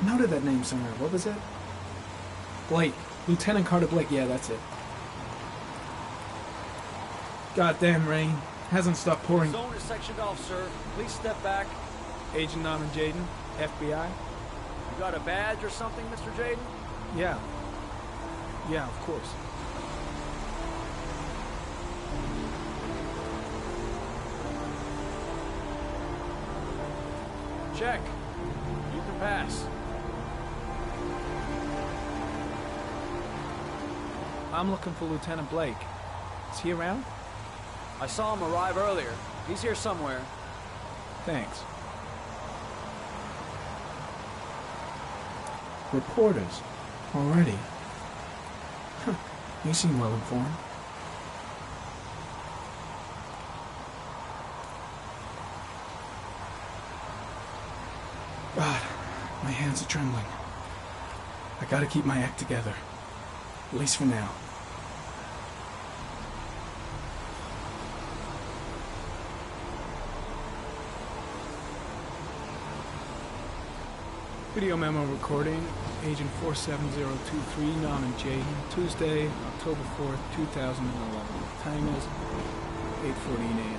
noted that name somewhere. What was it? Blake. Lieutenant Carter Blake. Yeah, that's it. Goddamn rain. Hasn't stopped pouring. Zone is sectioned off, sir. Please step back. Agent Norman Jaden, FBI. You got a badge or something, Mr. Jaden? Yeah. Yeah, of course. Check. You can pass. I'm looking for Lieutenant Blake. Is he around? I saw him arrive earlier. He's here somewhere. Thanks. Reporters. Already. Huh. You seem well informed. God, my hands are trembling. I gotta keep my act together. At least for now. Video memo recording, Agent 47023, Norman Jaden, Tuesday, October 4th, 2011. Time is 8:14 a.m.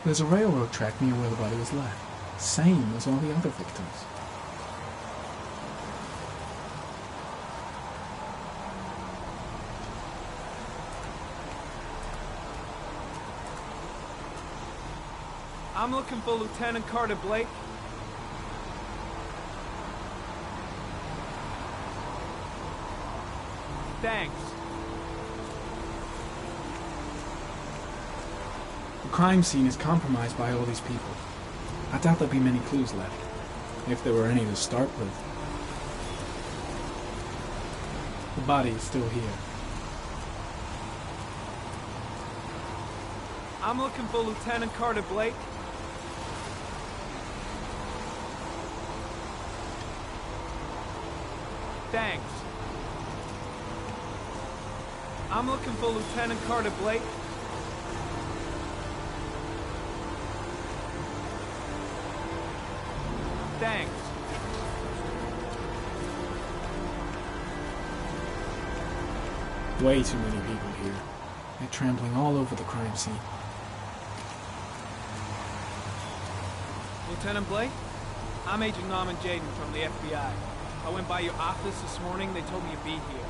There's a railroad track near where the body was left. Same as all the other victims. I'm looking for Lieutenant Carter Blake. Thanks. The crime scene is compromised by all these people. I doubt there'll be many clues left, if there were any to start with. The body is still here. I'm looking for Lieutenant Carter Blake. Thanks. I'm looking for Lieutenant Carter Blake. Thanks. Way too many people here. They're trampling all over the crime scene. Lieutenant Blake? I'm Agent Norman Jaden from the FBI. I went by your office this morning. They told me you'd be here.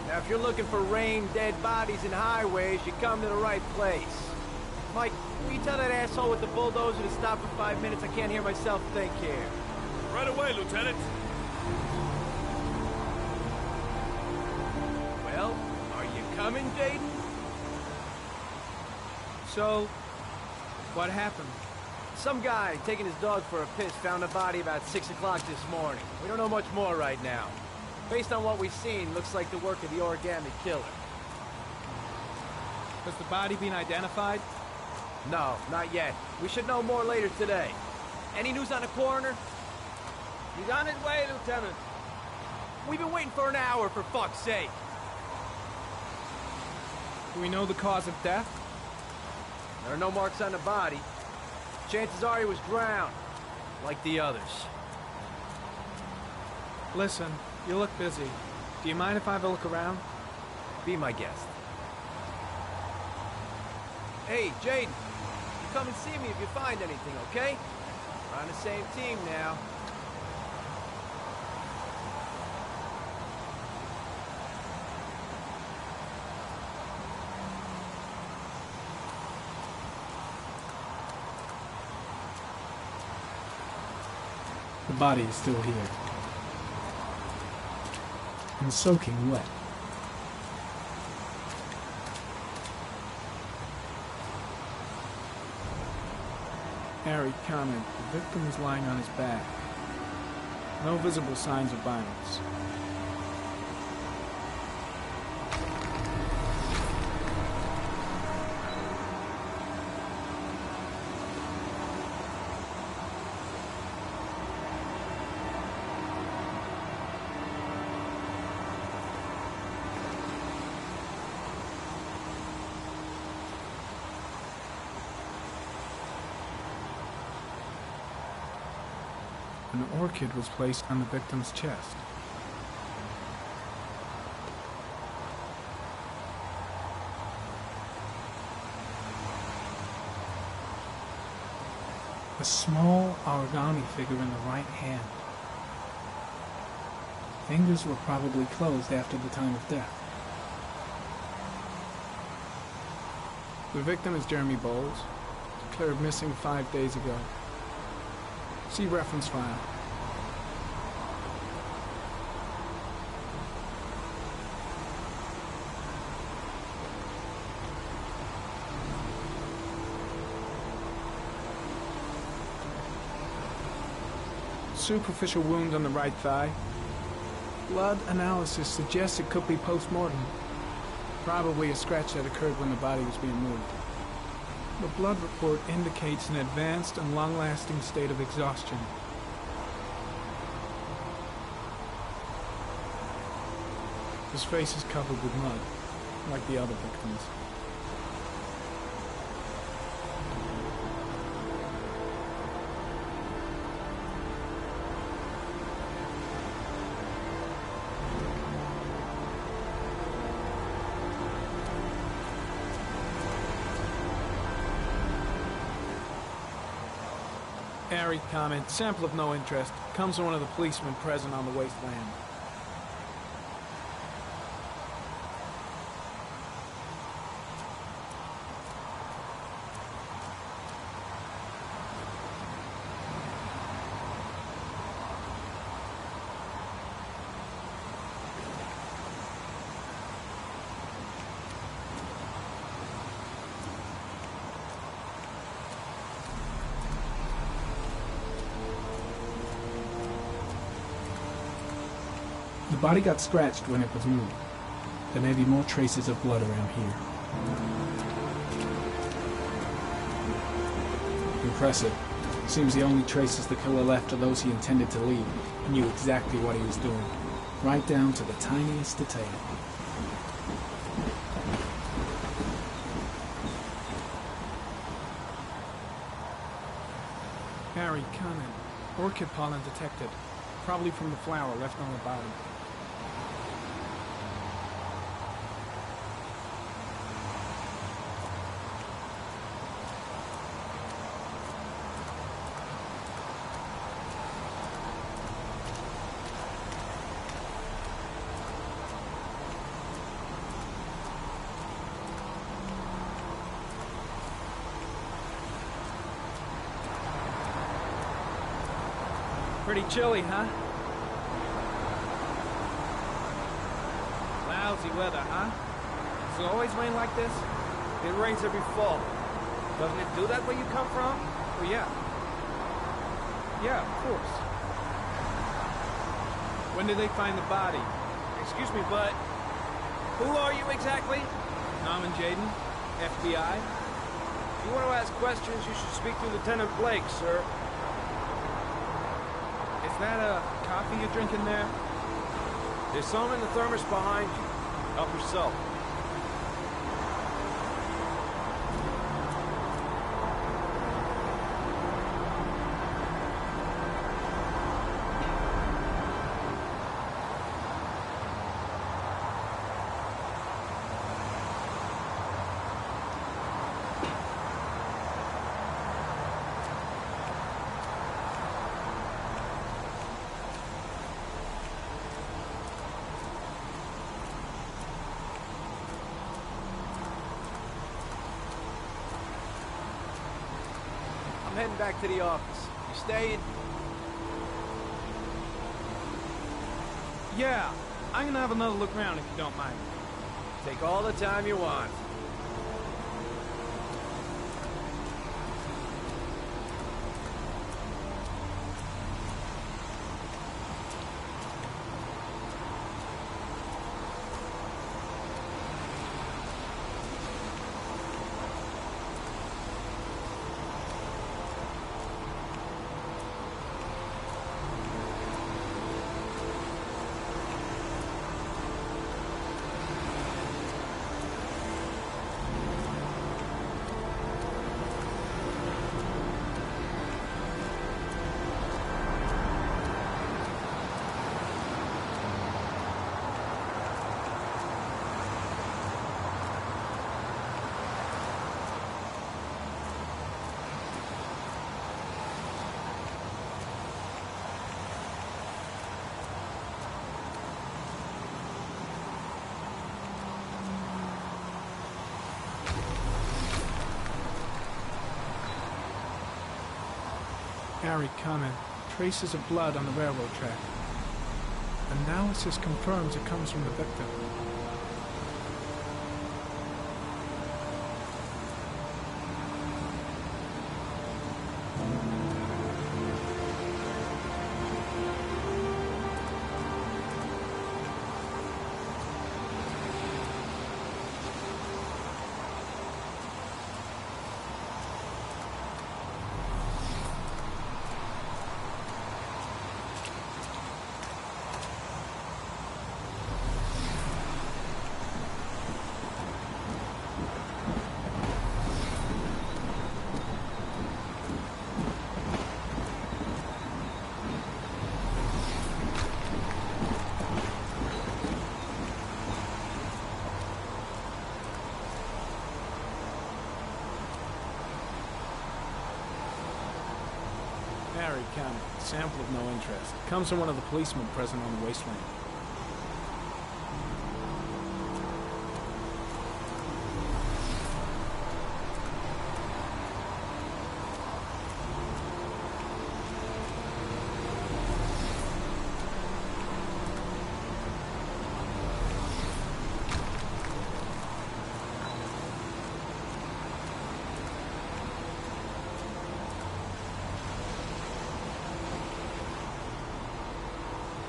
Now, if you're looking for rain, dead bodies, and highways, you come to the right place. Mike, will you tell that asshole with the bulldozer to stop for 5 minutes? I can't hear myself think here. Right away, Lieutenant. Well, are you coming, Jaden? So, what happened? Some guy taking his dog for a piss found a body about 6 o'clock this morning. We don't know much more right now. Based on what we've seen, looks like the work of the origami killer. Has the body been identified? No, not yet. We should know more later today. Any news on the coroner? He's on his way, Lieutenant. We've been waiting for an hour, for fuck's sake. Do we know the cause of death? There are no marks on the body. Chances are he was drowned, like the others. Listen, you look busy. Do you mind if I have a look around? Be my guest. Hey, Jaden, you come and see me if you find anything, okay? We're on the same team now. The body is still here. And soaking wet. Harry comment, the victim is lying on his back. No visible signs of violence. an orchid was placed on the victim's chest. A small origami figure in the right hand. Fingers were probably closed after the time of death. The victim is Jeremy Bowles, declared missing 5 days ago. See reference file. Superficial wound on the right thigh. Blood analysis suggests it could be post-mortem. Probably a scratch that occurred when the body was being moved. The blood report indicates an advanced and long-lasting state of exhaustion. His face is covered with mud, like the other victims. Harry comment, sample of no interest, comes from one of the policemen present on the wasteland. The body got scratched when it was moved. There may be more traces of blood around here. Impressive. Seems the only traces the killer left are those he intended to leave. He knew exactly what he was doing, right down to the tiniest detail. Harry, comment. Orchid pollen detected. Probably from the flower left on the body. Pretty chilly, huh? Lousy weather, huh? Does it always rain like this? It rains every fall. Doesn't it do that where you come from? Oh, yeah. Yeah, of course. When did they find the body? Excuse me, but Who are you exactly? Norman Jaden, FBI. if you want to ask questions, you should speak to Lieutenant Blake, sir. Is that a coffee you're drinking there? There's some in the thermos behind you. Help yourself. I'm heading back to the office. You staying? Yeah, I'm gonna have another look around if you don't mind. Take all the time you want. Harry Conant, traces of blood on the railroad track. Analysis confirms it comes from the victim. Harry Conant, sample of no interest. Comes from one of the policemen present on the wasteland.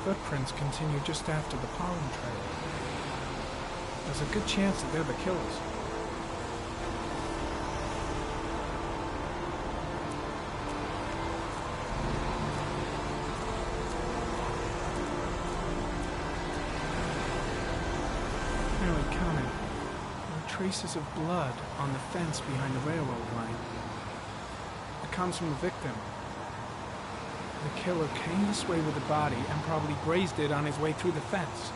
Footprints continue just after the pollen trail. There's a good chance that they're the killers. Harry Conant. There are traces of blood on the fence behind the railroad line. It comes from the victim. The killer came this way with the body and probably grazed it on his way through the fence.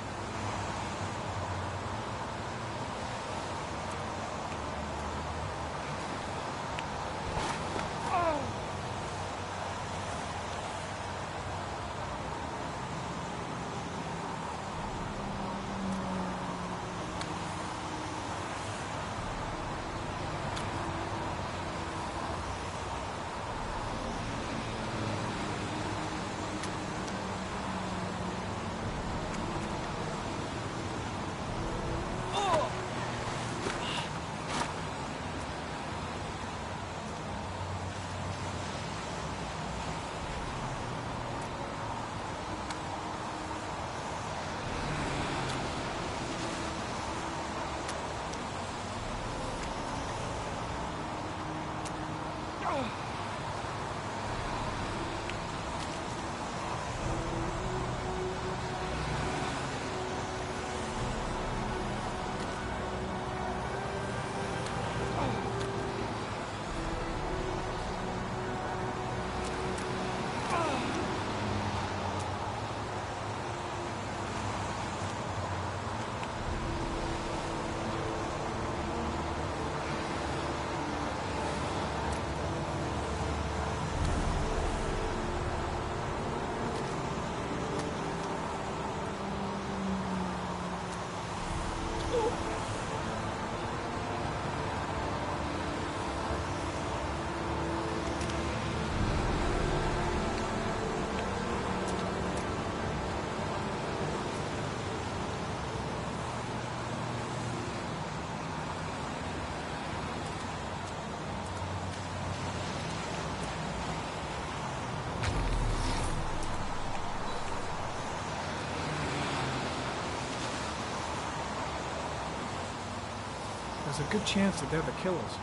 There's a good chance that they're the killers.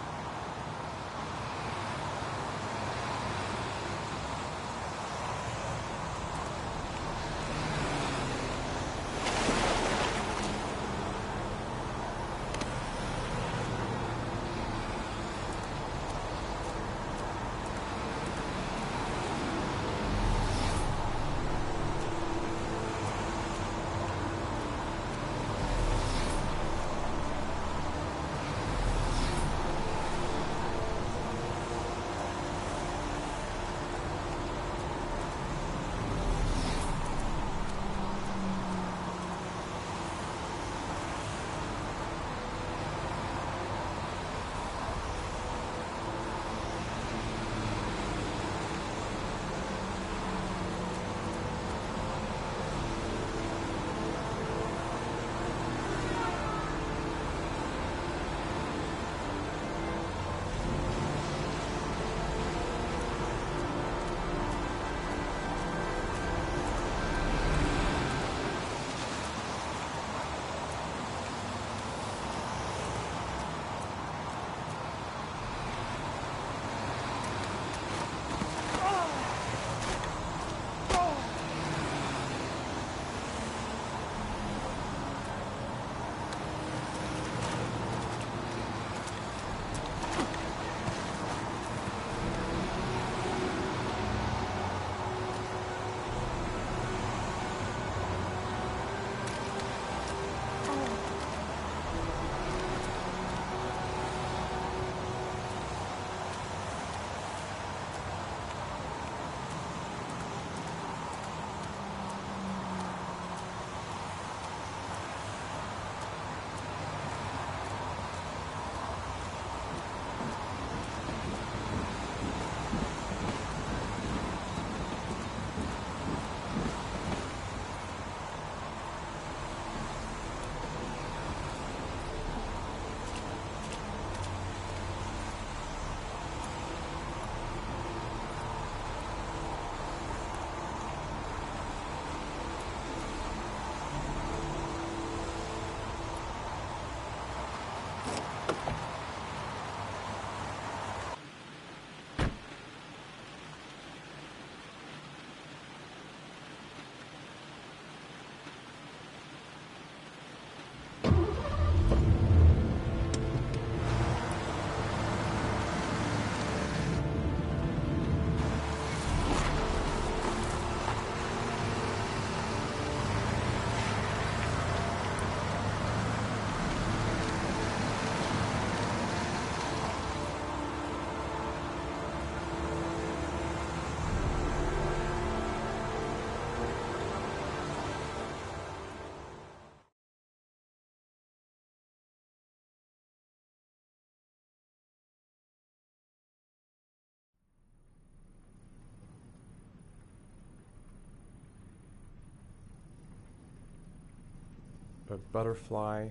A butterfly.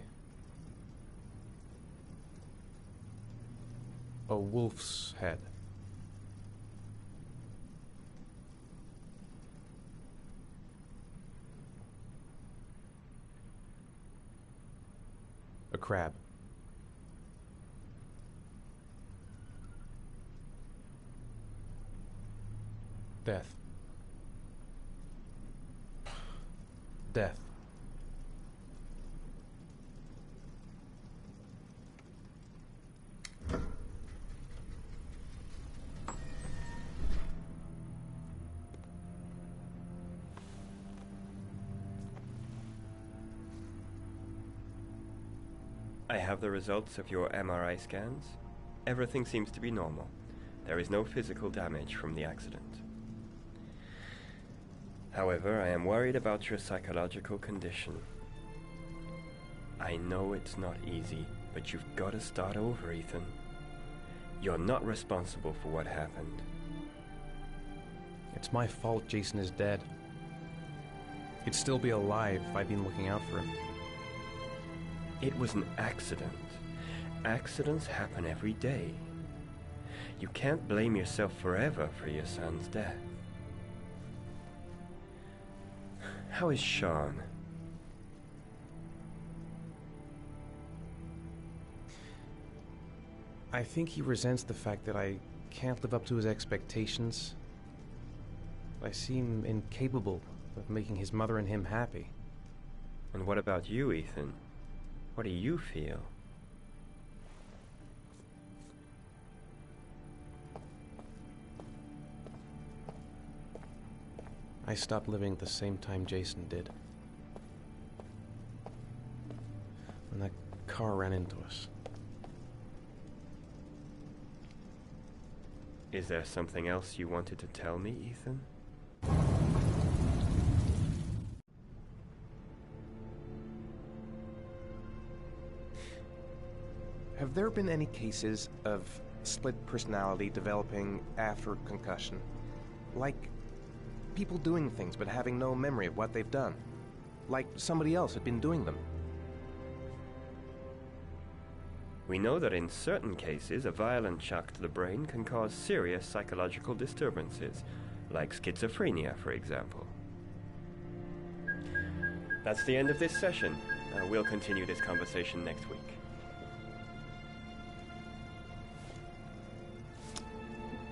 A wolf's head. A crab. Death. Death. I have the results of your MRI scans. Everything seems to be normal. There is no physical damage from the accident. However, I am worried about your psychological condition. I know it's not easy, but you've got to start over, Ethan. You're not responsible for what happened. It's my fault Jason is dead. He'd still be alive if I'd been looking out for him. It was an accident. Accidents happen every day. You can't blame yourself forever for your son's death. How is Sean? I think he resents the fact that I can't live up to his expectations. I seem incapable of making his mother and him happy. And what about you, Ethan? What do you feel? I stopped living at the same time Jason did. When that car ran into us. Is there something else you wanted to tell me, Ethan? Have there been any cases of split personality developing after concussion? Like people doing things but having no memory of what they've done? Like somebody else had been doing them? We know that in certain cases, a violent shock to the brain can cause serious psychological disturbances, like schizophrenia, for example. That's the end of this session. We'll continue this conversation next week.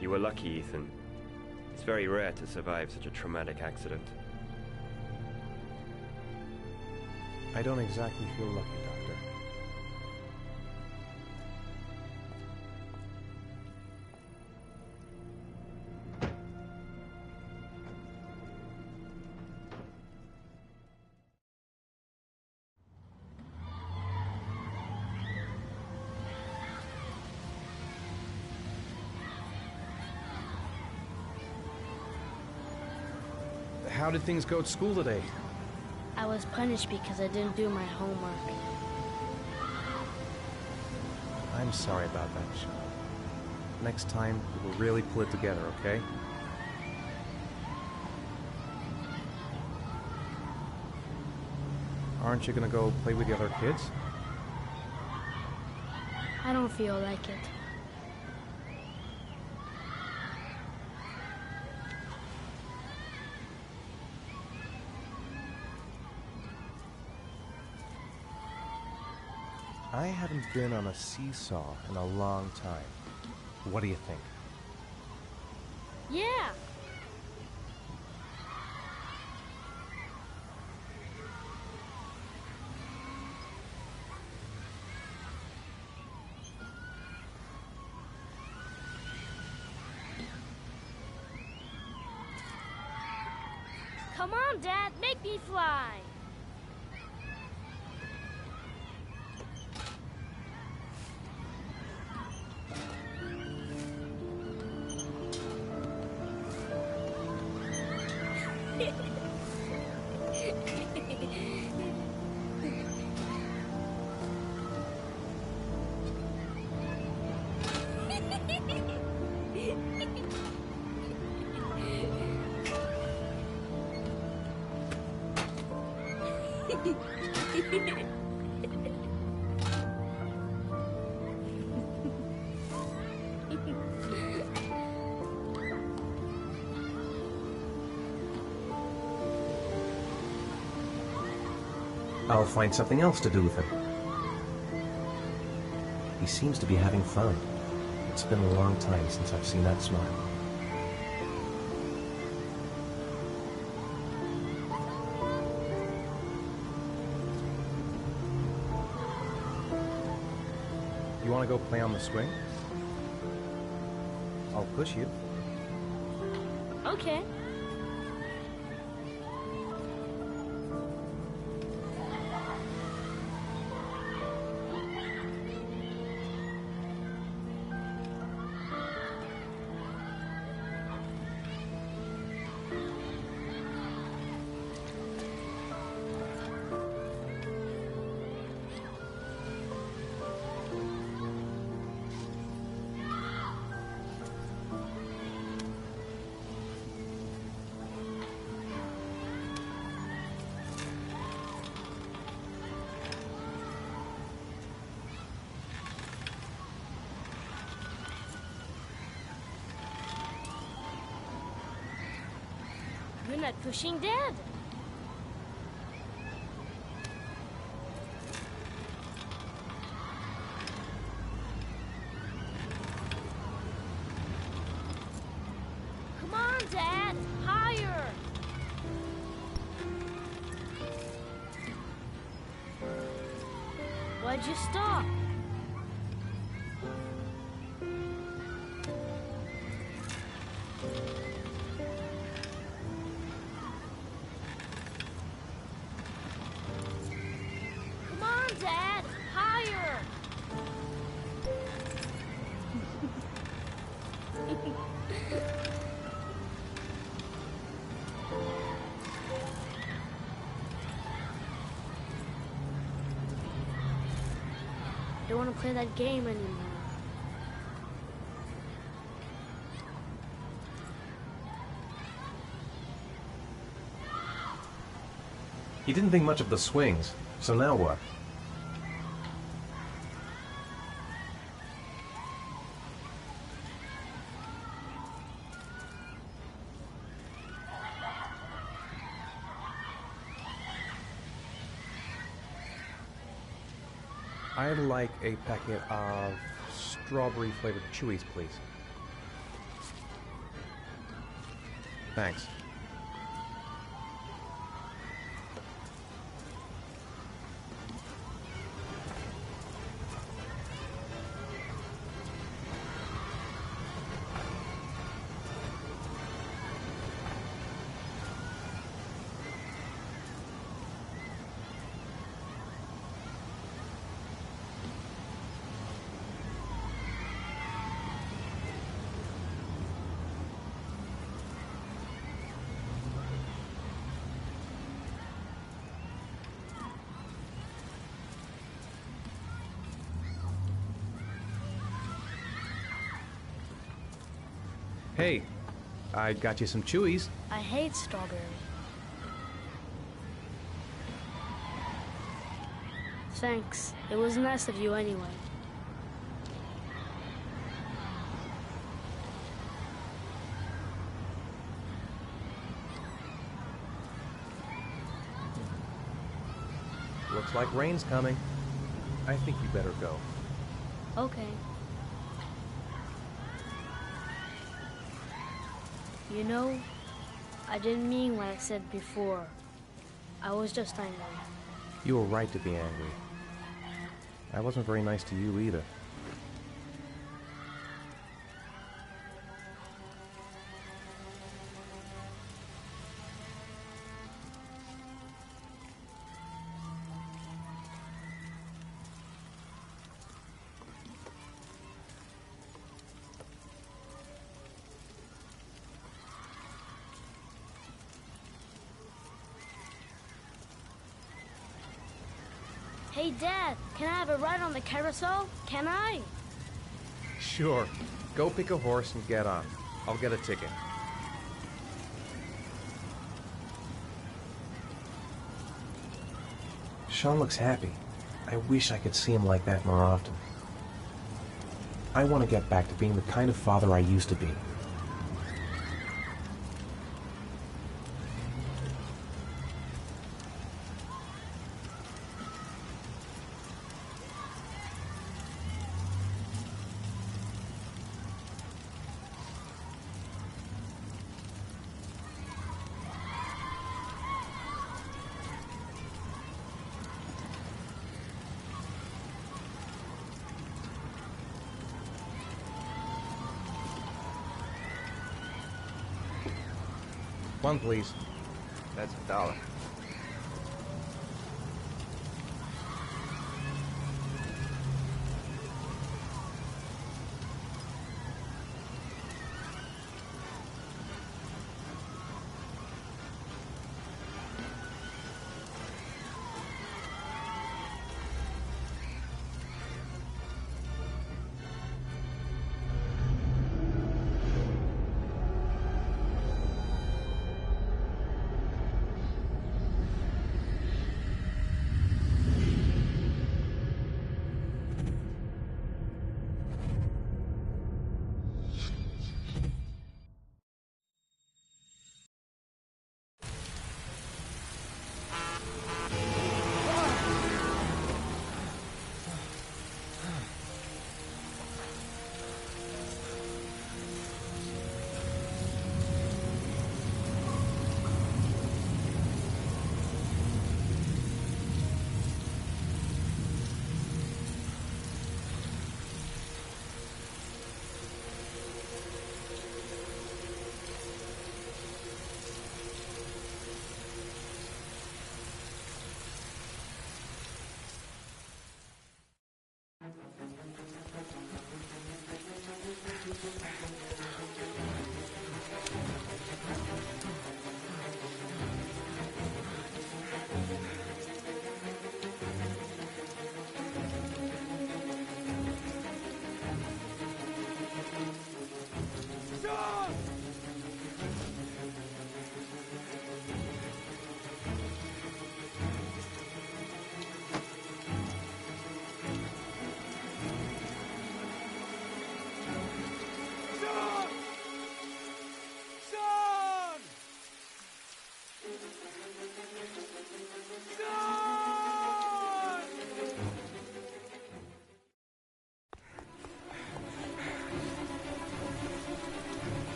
You were lucky, Ethan. It's very rare to survive such a traumatic accident. I don't exactly feel lucky, Doctor. How did things go at school today? I was punished because I didn't do my homework. I'm sorry about that, Sean. Next time, we'll really pull it together, okay? Aren't you gonna go play with the other kids? I don't feel like it. I haven't been on a seesaw in a long time. What do you think? Yeah! Come on, Dad, make me fly! I'll find something else to do with him. He seems to be having fun. It's been a long time since I've seen that smile. You want to go play on the swing? I'll push you. Okay. You're not pushing Dad. Come on, Dad. Higher. Why'd you stop? Come on, Dad. Higher. I don't want to play that game anymore. He didn't think much of the swings, so now what? I'd like a packet of strawberry-flavored Chewies, please. Thanks. Hey, I got you some Chewies. I hate strawberry. Thanks. It was nice of you anyway. Looks like rain's coming. I think you better go. Okay. You know, I didn't mean what I said before. I was just angry. You were right to be angry. I wasn't very nice to you either. Hey, Dad, can I have a ride on the carousel? Can I? Sure. Go pick a horse and get on. I'll get a ticket. Sean looks happy. I wish I could see him like that more often. I want to get back to being the kind of father I used to be. One, please. That's $1.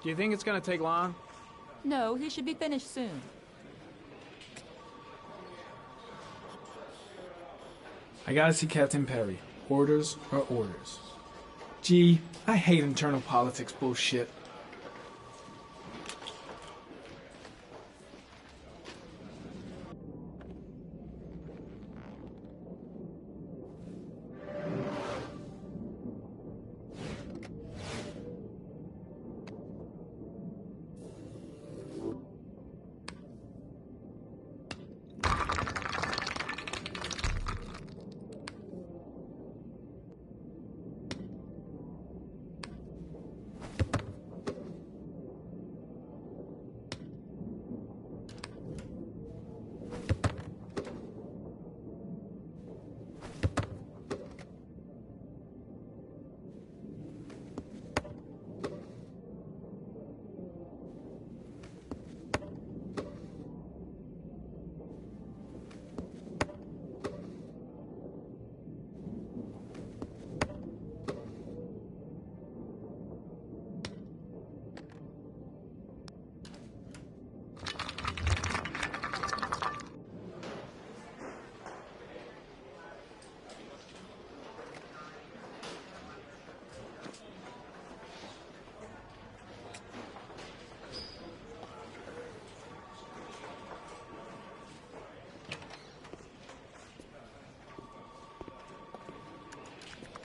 Do you think it's gonna take long? No, he should be finished soon. I gotta see Captain Perry. Orders are orders. Gee, I hate internal politics bullshit.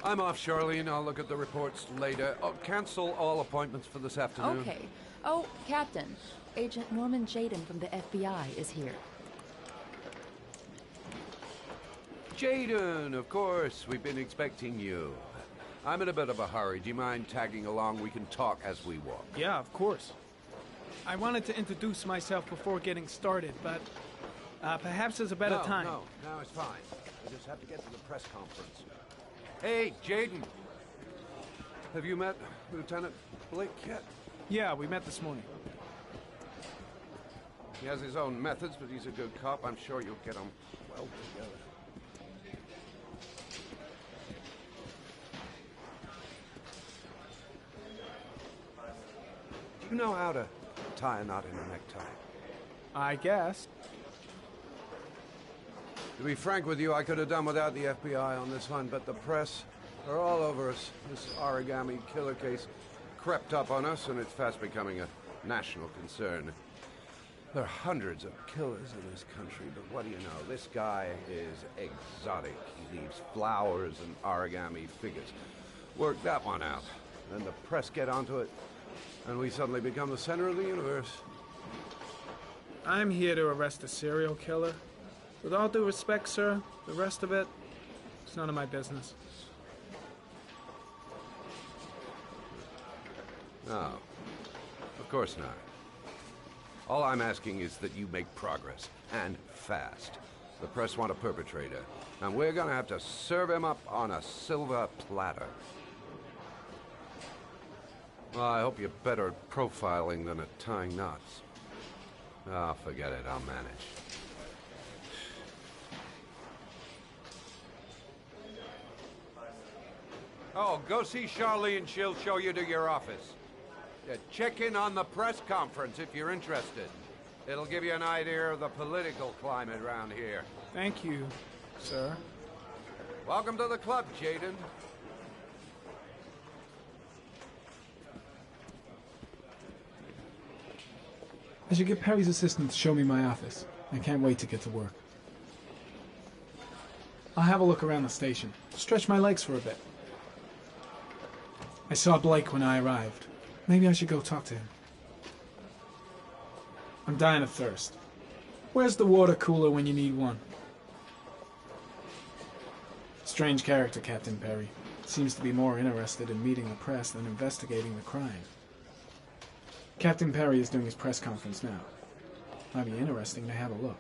I'm off, Charlene. I'll look at the reports later. Oh, cancel all appointments for this afternoon. Okay. Oh, Captain. Agent Norman Jaden from the FBI is here. Jaden, of course. We've been expecting you. I'm in a bit of a hurry. Do you mind tagging along? We can talk as we walk. Yeah, of course. I wanted to introduce myself before getting started, but perhaps there's a better time. No, it's fine. I just have to get to the press conference. Hey, Jaden. Have you met Lieutenant Blake yet? Yeah, we met this morning. He has his own methods, but he's a good cop. I'm sure you'll get on well together. Do you know how to tie a knot in a necktie? I guess. To be frank with you, I could have done without the FBI on this one, but the press are all over us. This origami killer case crept up on us, and it's fast becoming a national concern. There are hundreds of killers in this country, but what do you know? This guy is exotic. He leaves flowers and origami figures. Work that one out. Then the press get onto it, and we suddenly become the center of the universe. I'm here to arrest a serial killer. With all due respect, sir, the rest of it, it's none of my business. No, of course not. All I'm asking is that you make progress, and fast. The press want a perpetrator, and we're gonna have to serve him up on a silver platter. Well, I hope you're better at profiling than at tying knots. Oh, forget it, I'll manage. Oh, go see Charlene. She'll show you to your office. Yeah, check in on the press conference if you're interested. It'll give you an idea of the political climate around here. Thank you, sir. Welcome to the club, Jaden. I should get Perry's assistant to show me my office. I can't wait to get to work. I'll have a look around the station. Stretch my legs for a bit. I saw Blake when I arrived. Maybe I should go talk to him. I'm dying of thirst. Where's the water cooler when you need one? Strange character, Captain Perry. Seems to be more interested in meeting the press than investigating the crime. Captain Perry is doing his press conference now. Might be interesting to have a look.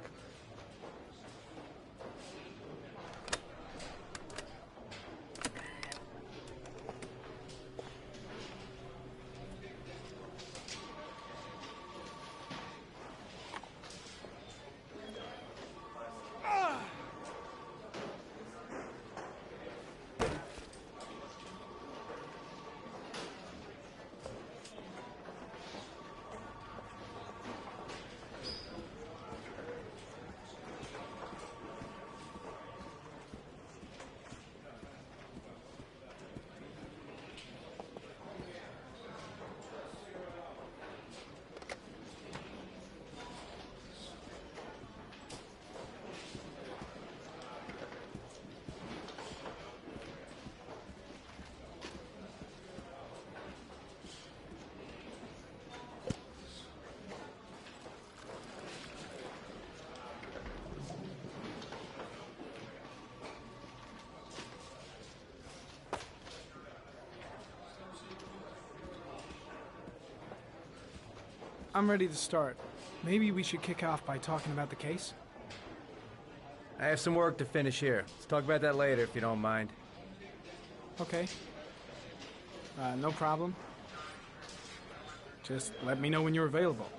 I'm ready to start. Maybe we should kick off by talking about the case? I have some work to finish here. Let's talk about that later, if you don't mind. Okay. No problem. Just let me know when you're available.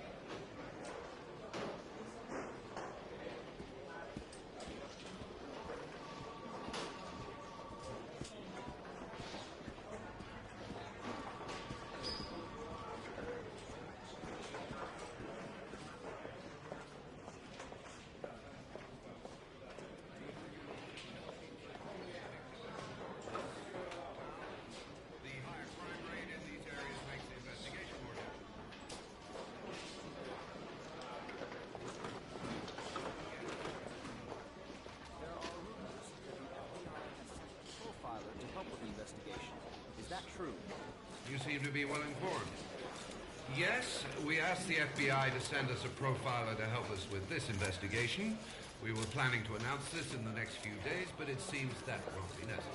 You seem to be well informed. Yes, we asked the FBI to send us a profiler to help us with this investigation. We were planning to announce this in the next few days, but it seems that won't be necessary.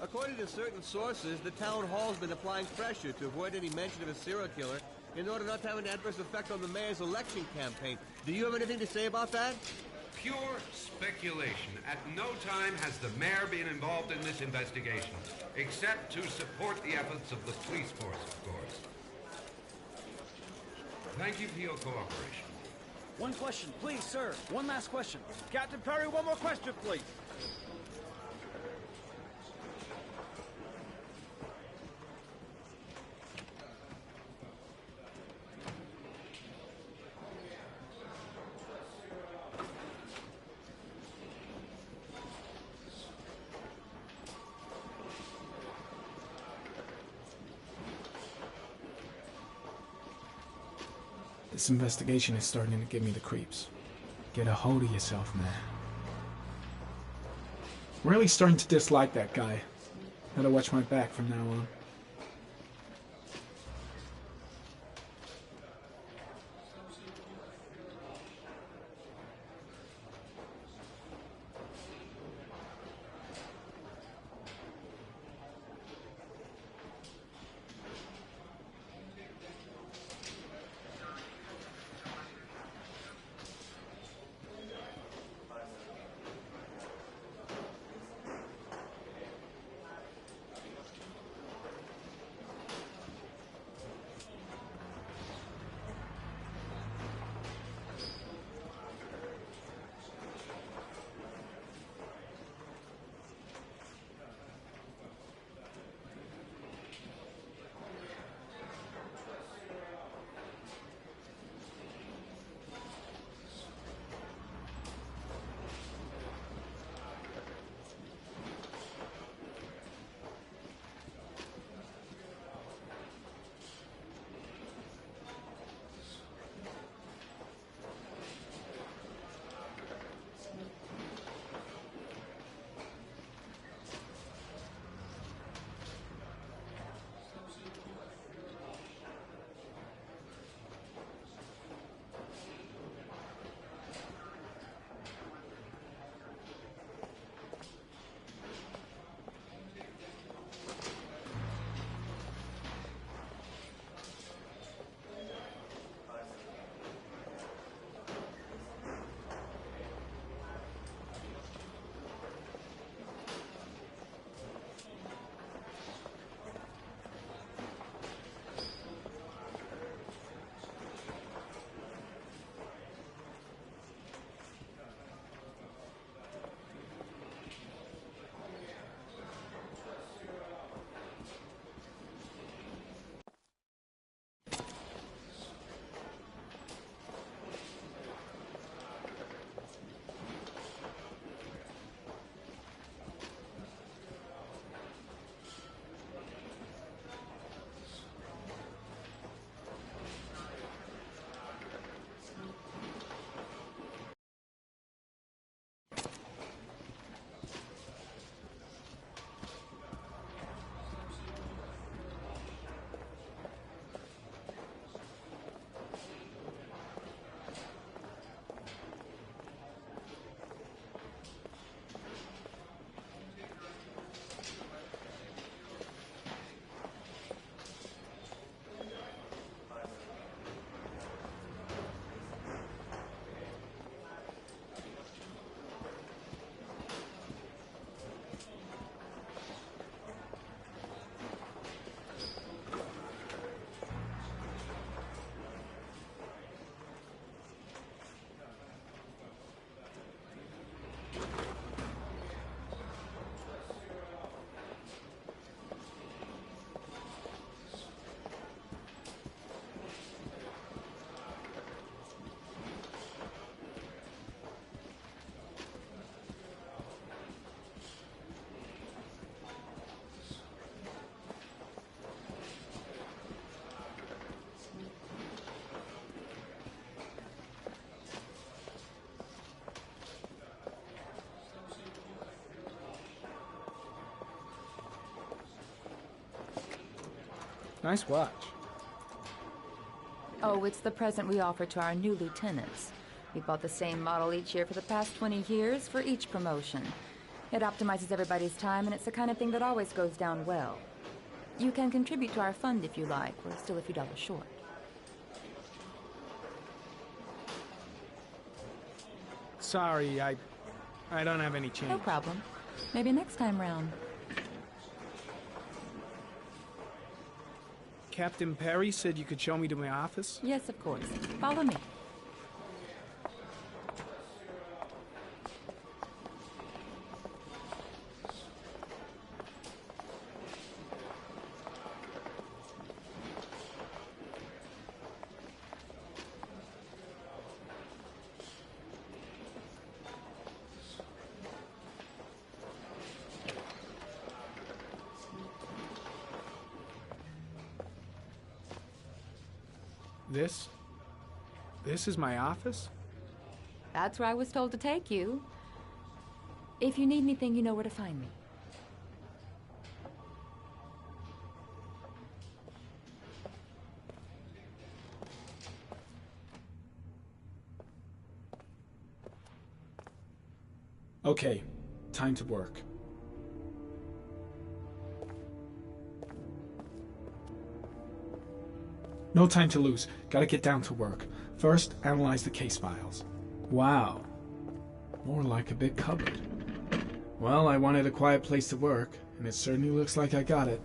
According to certain sources, the town hall's been applying pressure to avoid any mention of a serial killer in order not to have an adverse effect on the mayor's election campaign. Do you have anything to say about that? Pure speculation. At no time has the mayor been involved in this investigation, except to support the efforts of the police force, of course. Thank you for your cooperation. One question, please, sir. One last question. Captain Perry, one more question, please. This investigation is starting to give me the creeps. Get a hold of yourself, man. Really starting to dislike that guy. Gotta watch my back from now on. Nice watch. Oh, it's the present we offer to our new lieutenants. We bought the same model each year for the past 20 years for each promotion. It optimizes everybody's time, and it's the kind of thing that always goes down well. You can contribute to our fund if you like. We're still a few dollars short. Sorry, I don't have any change. No problem. Maybe next time round. Captain Perry said you could show me to my office? Yes, of course. Follow me. This is my office? That's where I was told to take you. If you need anything, you know where to find me. Okay, time to work. No time to lose. Gotta get down to work. First, analyze the case files. Wow. More like a big cupboard. Well, I wanted a quiet place to work, and it certainly looks like I got it.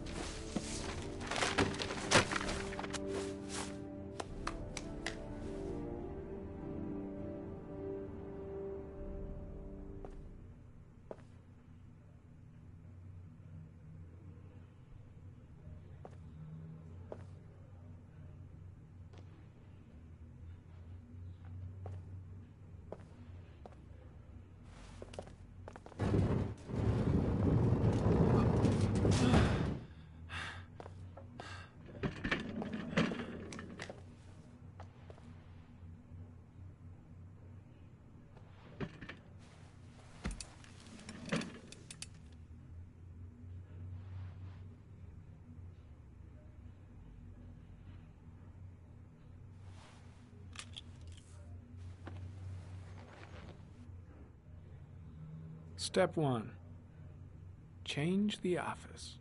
Step 1. Change the office.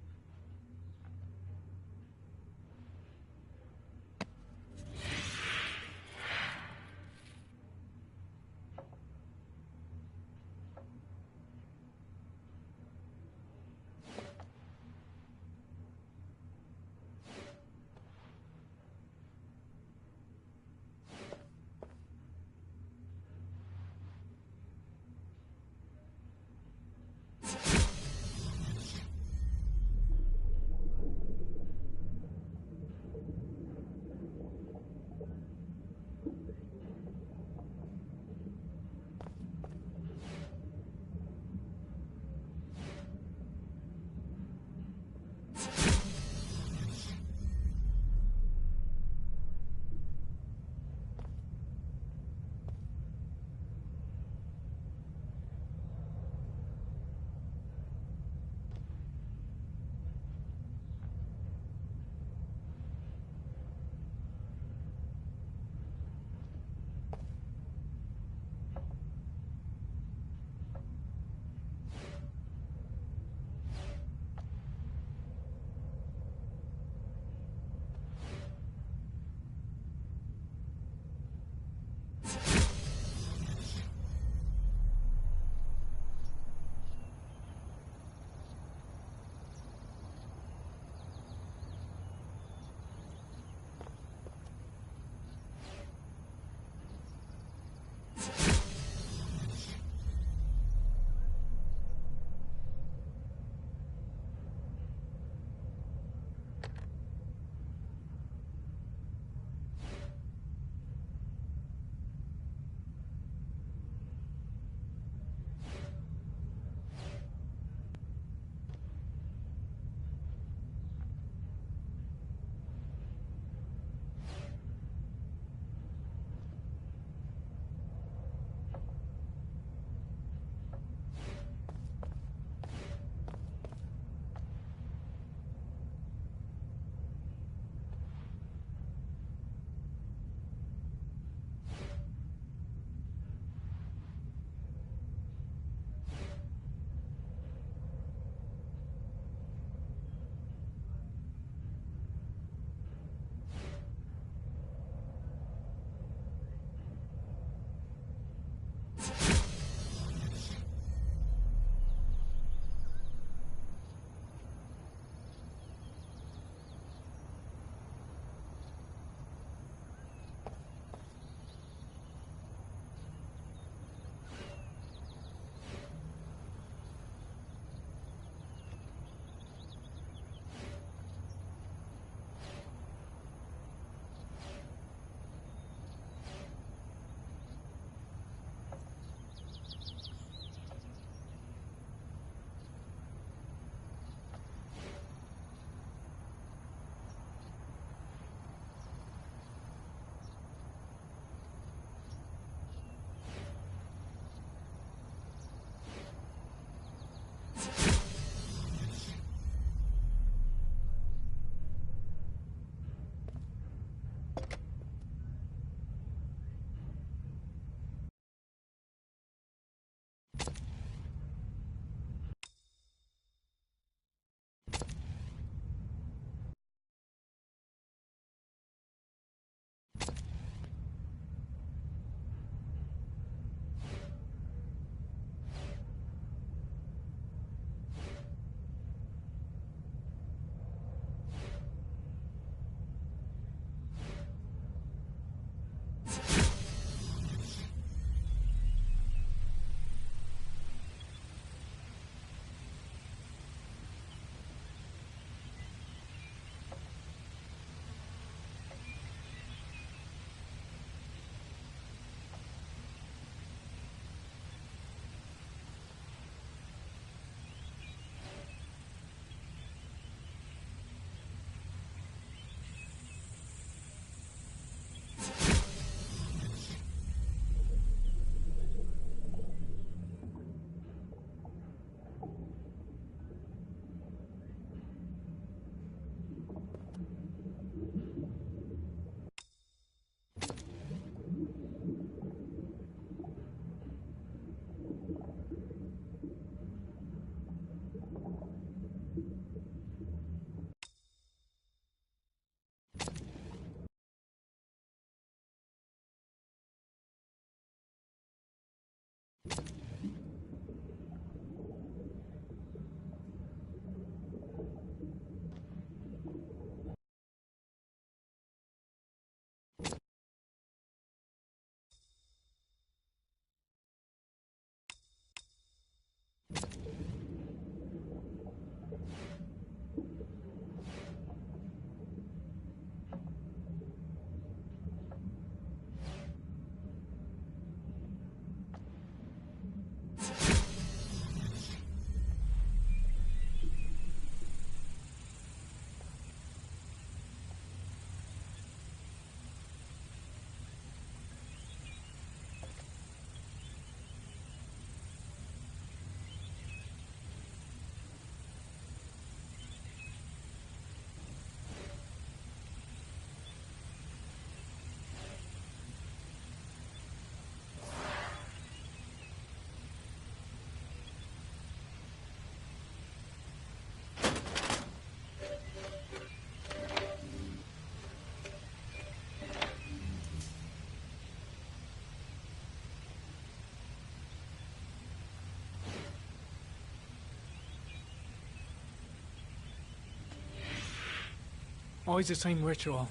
Always the same ritual.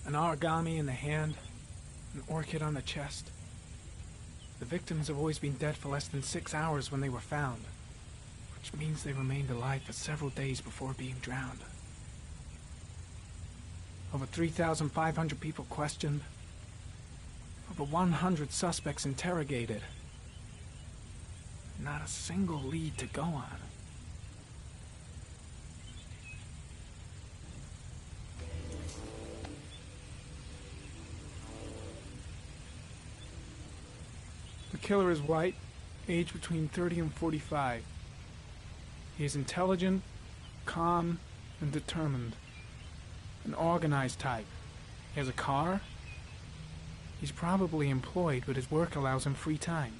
An origami in the hand, an orchid on the chest. The victims have always been dead for less than 6 hours when they were found, which means they remained alive for several days before being drowned. Over 3,500 people questioned. Over 100 suspects interrogated. Not a single lead to go on. The killer is white, aged between 30 and 45. He is intelligent, calm, and determined. An organized type. He has a car. He's probably employed, but his work allows him free time.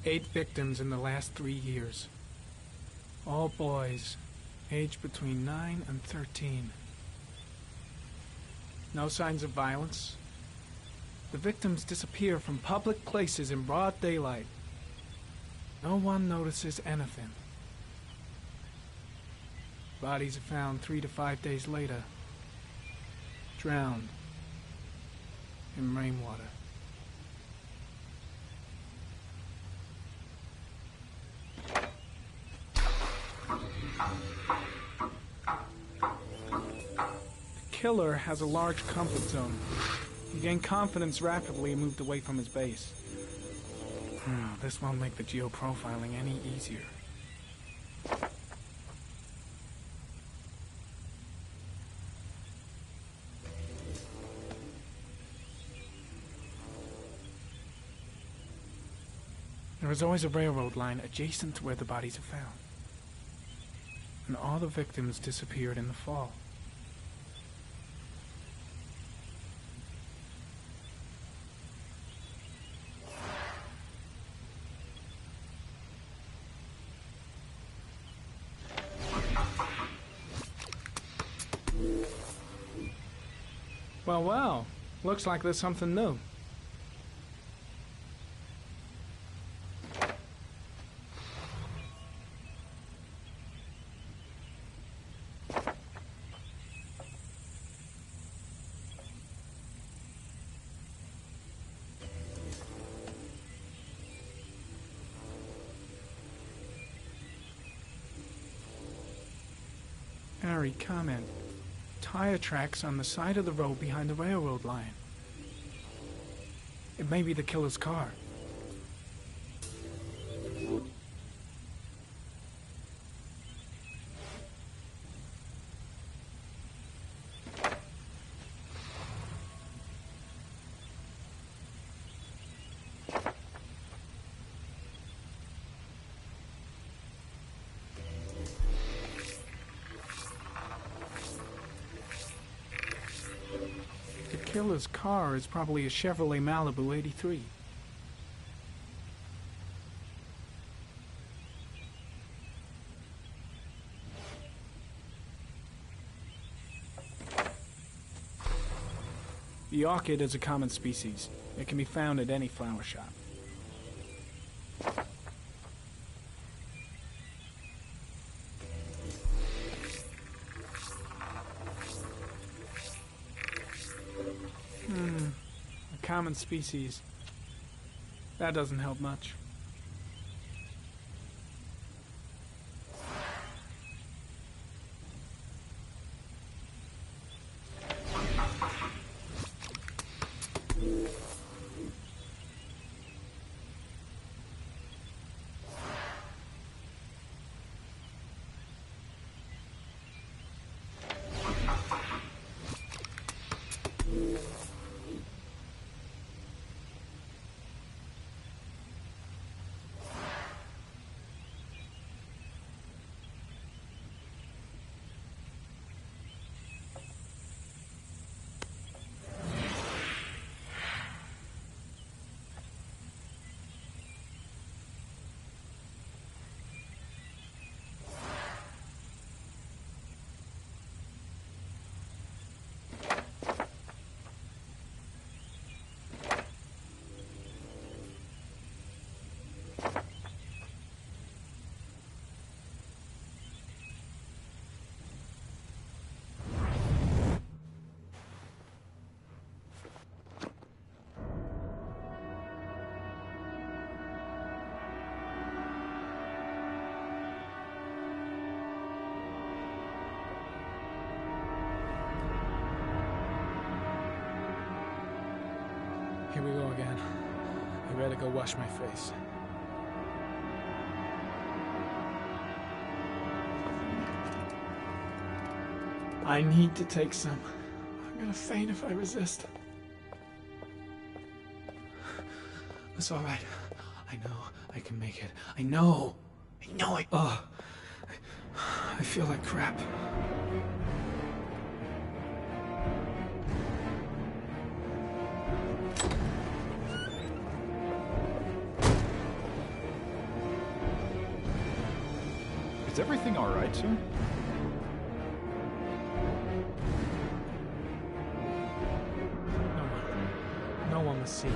Eight victims in the last 3 years. All boys, aged between 9 and 13. No signs of violence. The victims disappear from public places in broad daylight. No one notices anything. Bodies are found 3 to 5 days later, drowned in rainwater. The killer has a large comfort zone. He gained confidence rapidly and moved away from his base. This won't make the geoprofiling any easier. There is always a railroad line adjacent to where the bodies are found. And all the victims disappeared in the fall. Well, looks like there's something new. Ari, comment. Tire tracks on the side of the road behind the railroad line. It may be the killer's car. The killer's car is probably a Chevrolet Malibu 83. The orchid is a common species. It can be found at any flower shop. A common species. That doesn't help much. Here we go again. I better go wash my face. I need to take some. I'm gonna faint if I resist. It's all right. I know I can make it. I know I... Oh, I feel like crap. Is everything all right, sir? No one must see.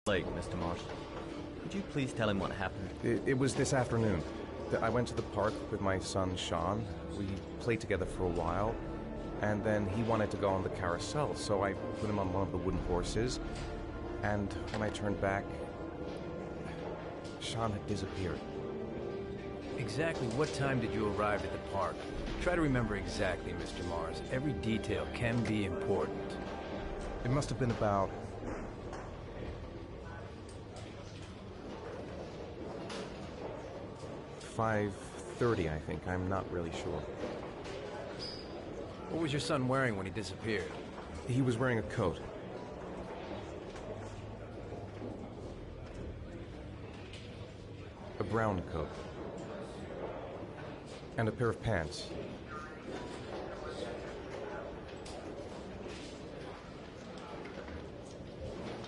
Late, Mr. Marsh. Could you please tell him what happened? It was this afternoon. I went to the park with my son, Sean. We played together for a while, and then he wanted to go on the carousel, so I put him on one of the wooden horses, and when I turned back, Sean had disappeared. Exactly what time did you arrive at the park? Try to remember exactly, Mr. Mars. Every detail can be important. It must have been about... $5:30, I think. I'm not really sure. What was your son wearing when he disappeared? He was wearing a coat. A brown coat. And a pair of pants.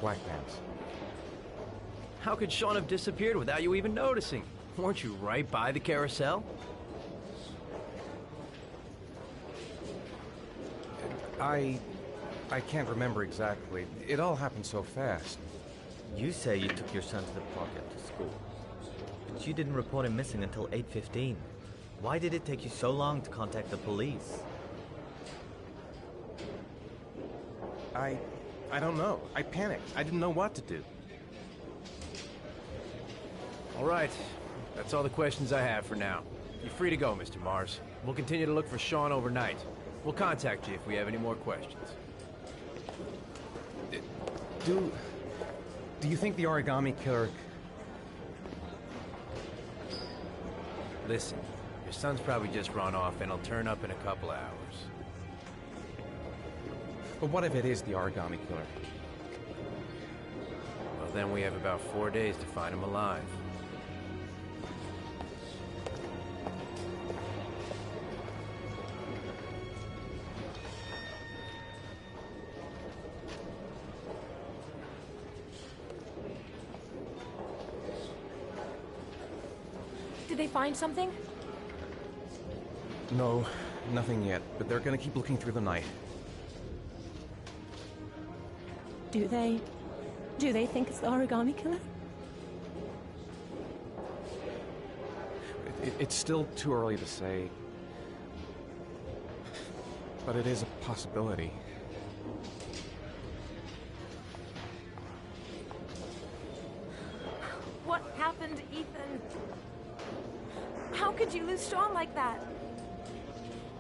Black pants. How could Sean have disappeared without you even noticing? Weren't you right by the carousel? I can't remember exactly. It all happened so fast. You say you took your son to the park after school, but you didn't report him missing until 8:15. Why did it take you so long to contact the police? I don't know. I panicked. I didn't know what to do. All right. That's all the questions I have for now. You're free to go, Mr. Mars. We'll continue to look for Sean overnight. We'll contact you if we have any more questions. Do you think the origami killer... Listen, your son's probably just run off and he'll turn up in a couple hours. But what if it is the origami killer? Well, then we have about 4 days to find him alive. Did they find something? No, nothing yet, but they're gonna keep looking through the night. Do they think it's the origami killer? It's still too early to say, but it is a possibility. What happened, Ethan? How could you lose Sean like that?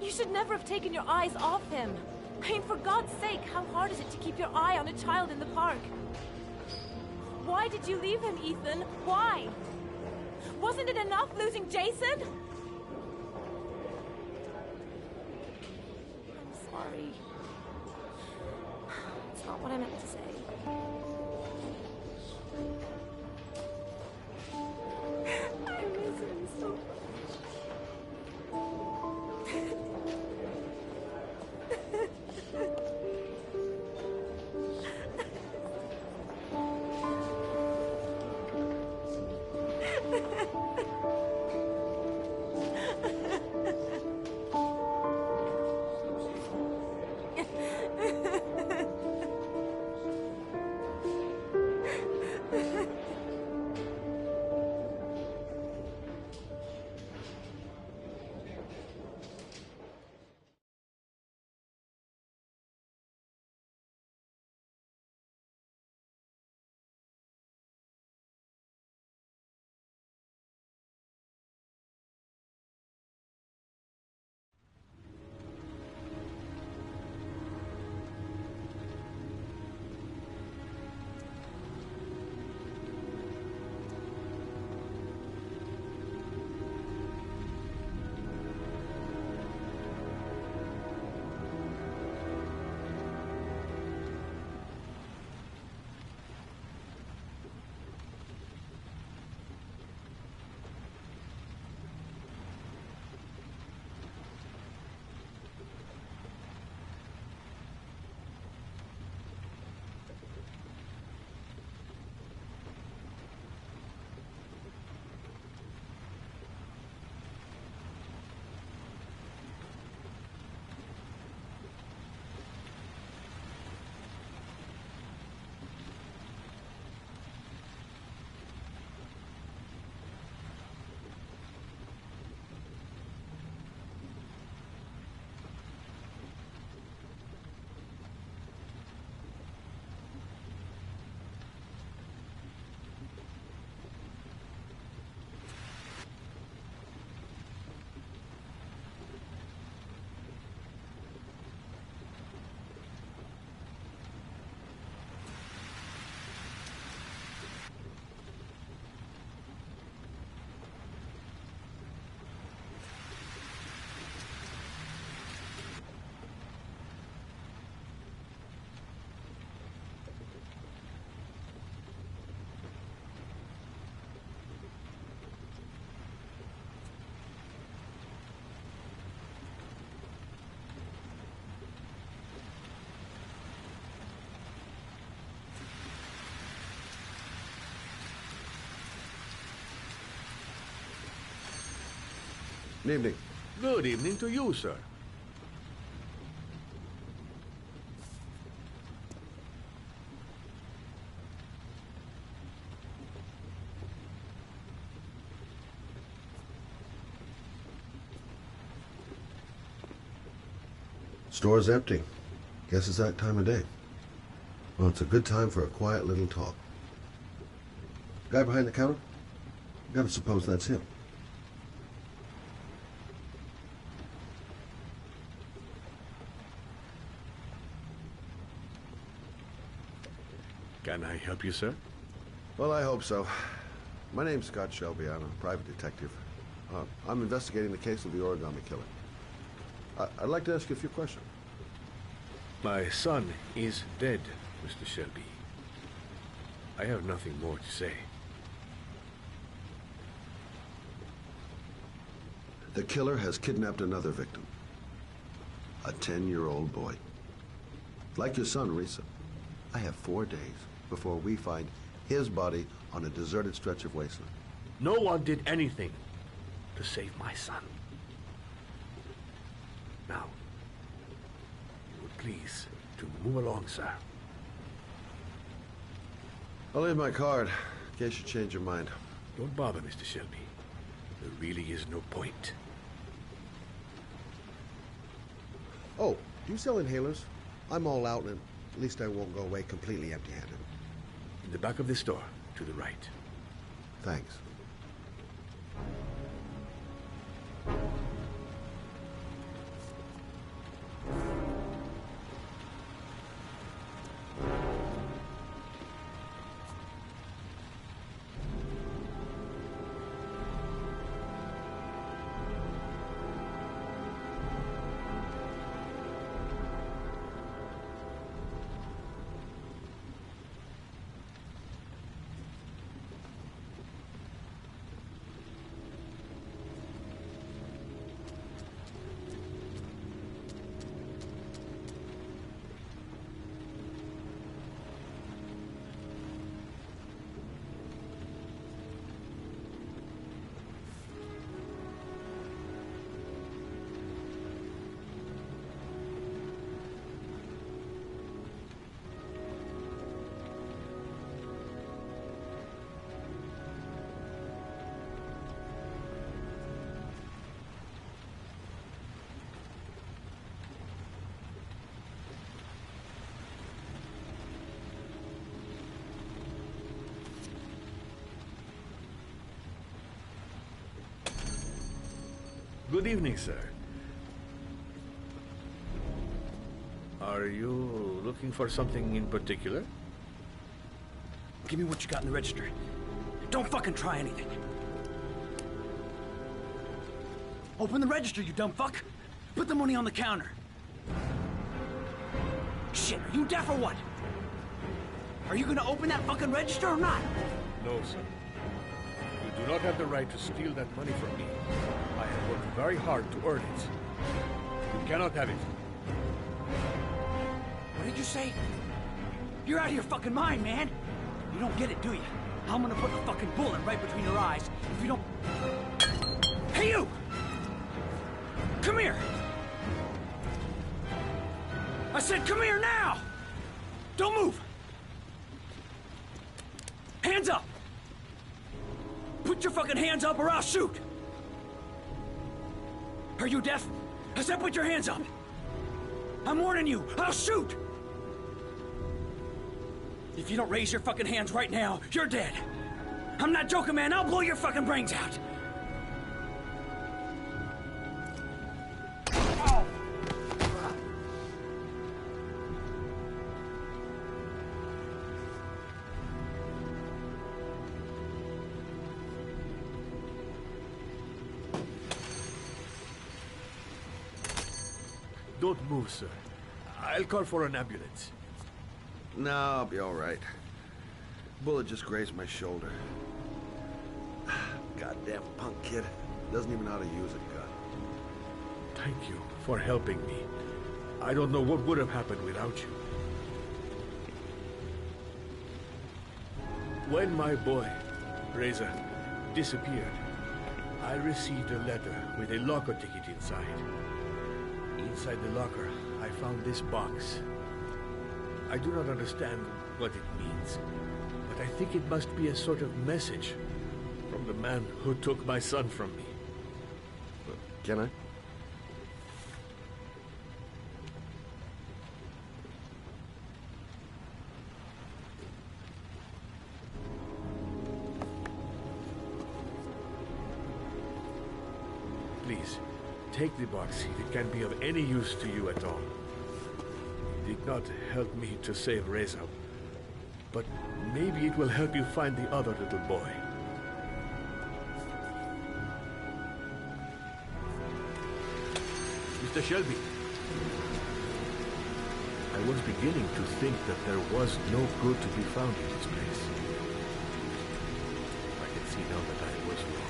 You should never have taken your eyes off him. I mean, for God's sake, how hard is it to keep your eye on a child in the park? Why did you leave him, Ethan? Why? Wasn't it enough losing Jason? I'm sorry. It's not what I meant to say. I miss him so much. Good evening. Good evening to you, sir. Store's empty. Guess it's that time of day. Well, it's a good time for a quiet little talk. Guy behind the counter? Gotta suppose that's him. Can I help you, sir? Well, I hope so. My name's Scott Shelby. I'm a private detective. I'm investigating the case of the origami killer. I'd like to ask you a few questions. My son is dead, Mr. Shelby. I have nothing more to say. The killer has kidnapped another victim. A 10-year-old boy. Like your son, Risa, I have 4 days before we find his body on a deserted stretch of wasteland. No one did anything to save my son. Now, you would please to move along, sir. I'll leave my card in case you change your mind. Don't bother, Mr. Shelby. There really is no point. Oh, do you sell inhalers? I'm all out, and at least I won't go away completely empty-handed. In the back of the store, to the right. Thanks. Good evening, sir. Are you looking for something in particular? Give me what you got in the register. Don't fucking try anything. Open the register, you dumb fuck. Put the money on the counter. Shit, are you deaf or what? Are you gonna open that fucking register or not? No, sir. You do not have the right to steal that money from me. I have worked very hard to earn it. You cannot have it. What did you say? You're out of your fucking mind, man. You don't get it, do you? I'm gonna put the fucking bullet right between your eyes if you don't... Hey, you! Come here! I said come here now! Don't move! Hands up! Put your fucking hands up or I'll shoot! Are you deaf? I said put your hands up! I'm warning you, I'll shoot! If you don't raise your fucking hands right now, you're dead! I'm not joking, man, I'll blow your fucking brains out! Don't move, sir. I'll call for an ambulance. No, I'll be all right. Bullet just grazed my shoulder. Goddamn punk kid. Doesn't even know how to use a gun. Thank you for helping me. I don't know what would have happened without you. When my boy, Reza, disappeared, I received a letter with a locker ticket inside. Inside the locker, I found this box. I do not understand what it means, but I think it must be a sort of message from the man who took my son from me. Can I? Please, take the box if it can be of any use to you at all. It did not help me to save Reza, but maybe it will help you find the other little boy. Mr. Shelby, I was beginning to think that there was no good to be found in this place. I can see now that I was wrong.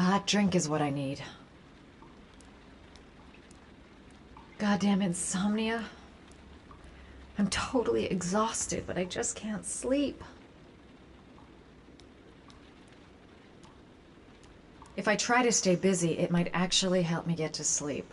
A hot drink is what I need. Goddamn insomnia. I'm totally exhausted, but I just can't sleep. If I try to stay busy, it might actually help me get to sleep.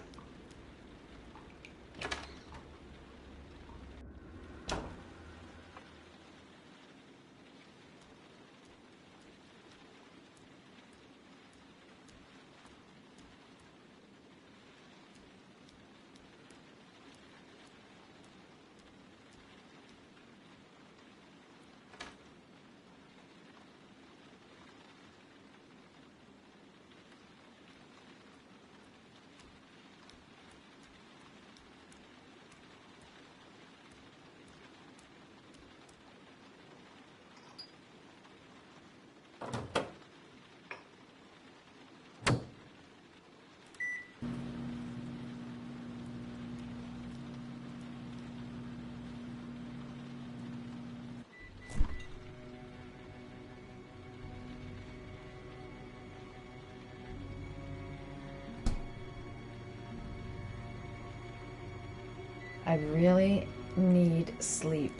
I really need sleep.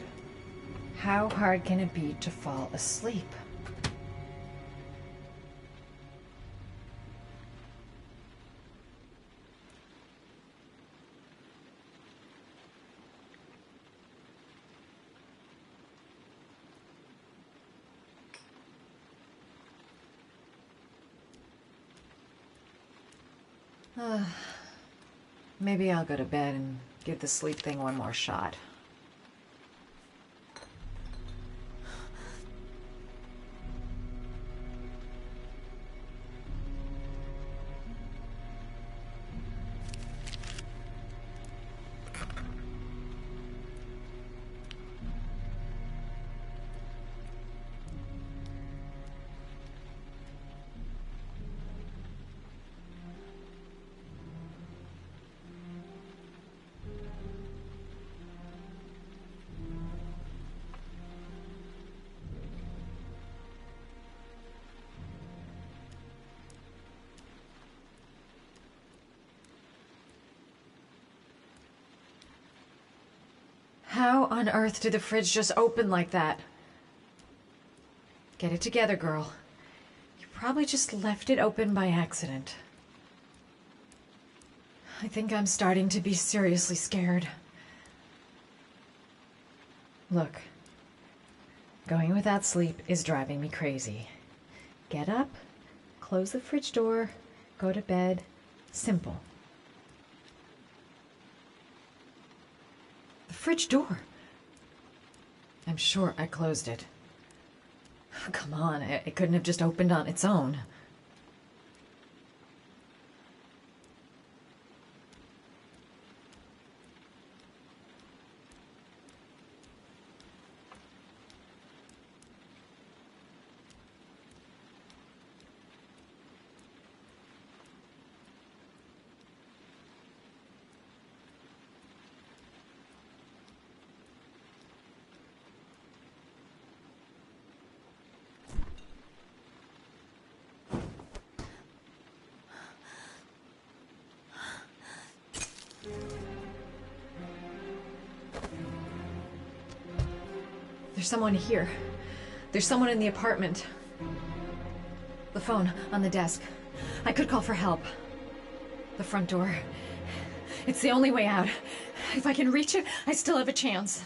How hard can it be to fall asleep? Maybe I'll go to bed and give the sleep thing one more shot. How on earth did the fridge just open like that? Get it together, girl. You probably just left it open by accident. I think I'm starting to be seriously scared. Look, going without sleep is driving me crazy. Get up, close the fridge door, go to bed. Simple. The fridge door. I'm sure I closed it. Come on, it couldn't have just opened on its own. There's someone here. There's someone in the apartment. The phone on the desk. I could call for help. The front door. It's the only way out. If I can reach it, I still have a chance.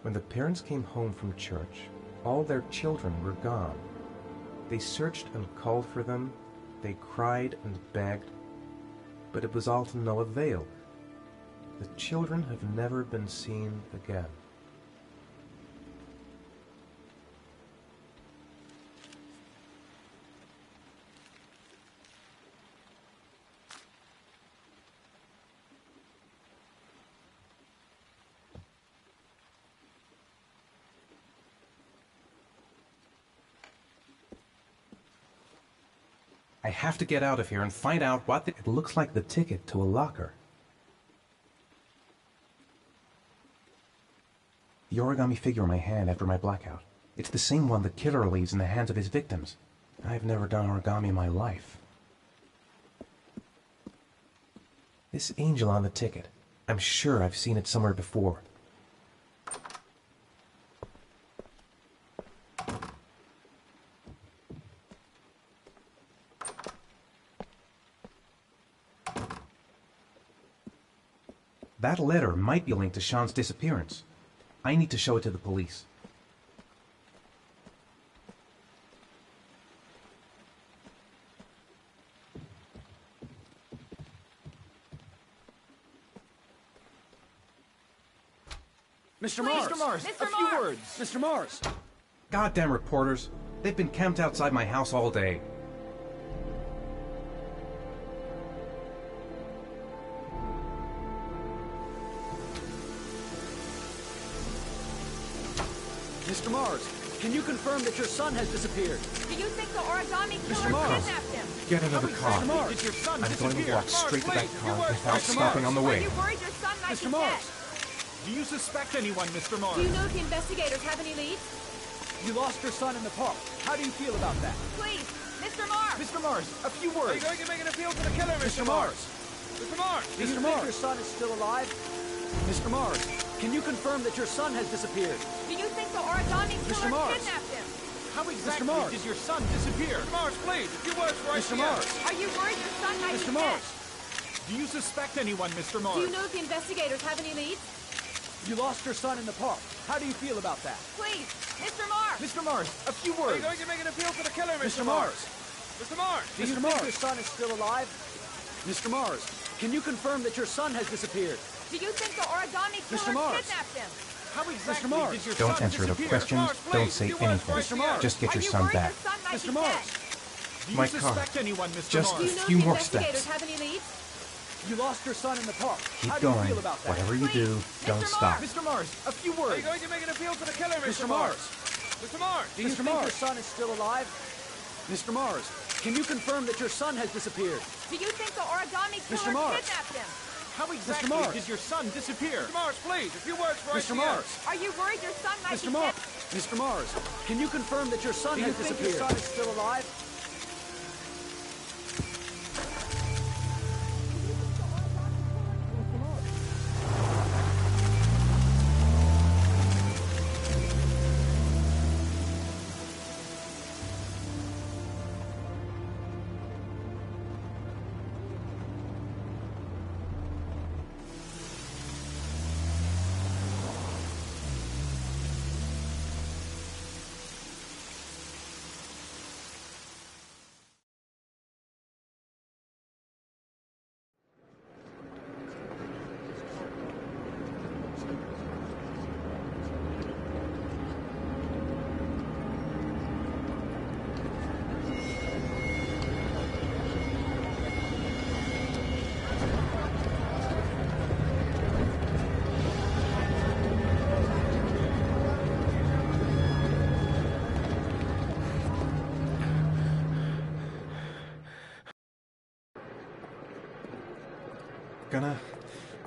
When the parents came home from church, all their children were gone. They searched and called for them, they cried and begged, but it was all to no avail. The children have never been seen again. I have to get out of here and find out what it looks like the ticket to a locker. The origami figure in my hand after my blackout. It's the same one the killer leaves in the hands of his victims. I've never done origami in my life. This angel on the ticket. I'm sure I've seen it somewhere before. That letter might be linked to Sean's disappearance. I need to show it to the police. Mr. Mars! Mr. Mars! A few words! Mr. Mars! Goddamn reporters! They've been camped outside my house all day. Mr. Mars, can you confirm that your son has disappeared? Do you think the origami Mr. killer Mars. kidnapped him? Get another car. Mr. Mars, did your son I'm going to disappear? walk straight to that car without Mr. stopping on the Are way. you worried your son might Mr. be Mars, dead? do you suspect anyone, Mr. Mars? Do you know if the investigators have any leads? You lost your son in the park. How do you feel about that? Please, Mr. Mars! Mr. Mars, a few words. Are you going to make an appeal to the killer, Mr. Mars? Mr. Mars! Do you think your son is still alive? Mr. Mars, can you confirm that your son has disappeared? Do you think the origami Mr. killer Mars. kidnapped him? How exactly did your son disappear? Mr. Mars, please, a few words for Mr. Mars. Are you worried your son might Mr. be Mars. dead? Do you suspect anyone, Mr. Mars? Do you know if the investigators have any leads? You lost your son in the park. How do you feel about that? Please, Mr. Mars! Mr. Mars, a few Are words. you going to make an appeal to the killer, Mr. Mars. Mr. Mars! Do you think your son is still alive? Mr. Mars, can you confirm that your son has disappeared? Do you think the origami Mr. killer Mars. kidnapped him? How exactly did your Don't son answer the disappear? questions. Don't say anything. Mr. Mars. Just get Are your you son worried back. your son might Mr. be Mars. dead? Do you My car. suspect anyone, Mr. Just Do Mars? you know few if the more investigators steps. have any leads? You lost your son in the park. Keep How do you going. feel about that? Whatever you do, don't Mr. stop. Mr. Mars, a few Are words. you going to make an appeal to the killer, Mr. Mars. Mr. Mars! Do you think your son is still alive? Mr. Mars, can you confirm that your son has disappeared? Do you think the origami Mr. killer Mars. kidnapped him? How exactly Mars. did your son disappear? Mr. Mars, please, a few words for Mr. Mars. Are you worried your son might Mr. be Mars. dead? Mr. Mars, can you confirm that your son has disappeared? Do you think your son is still alive?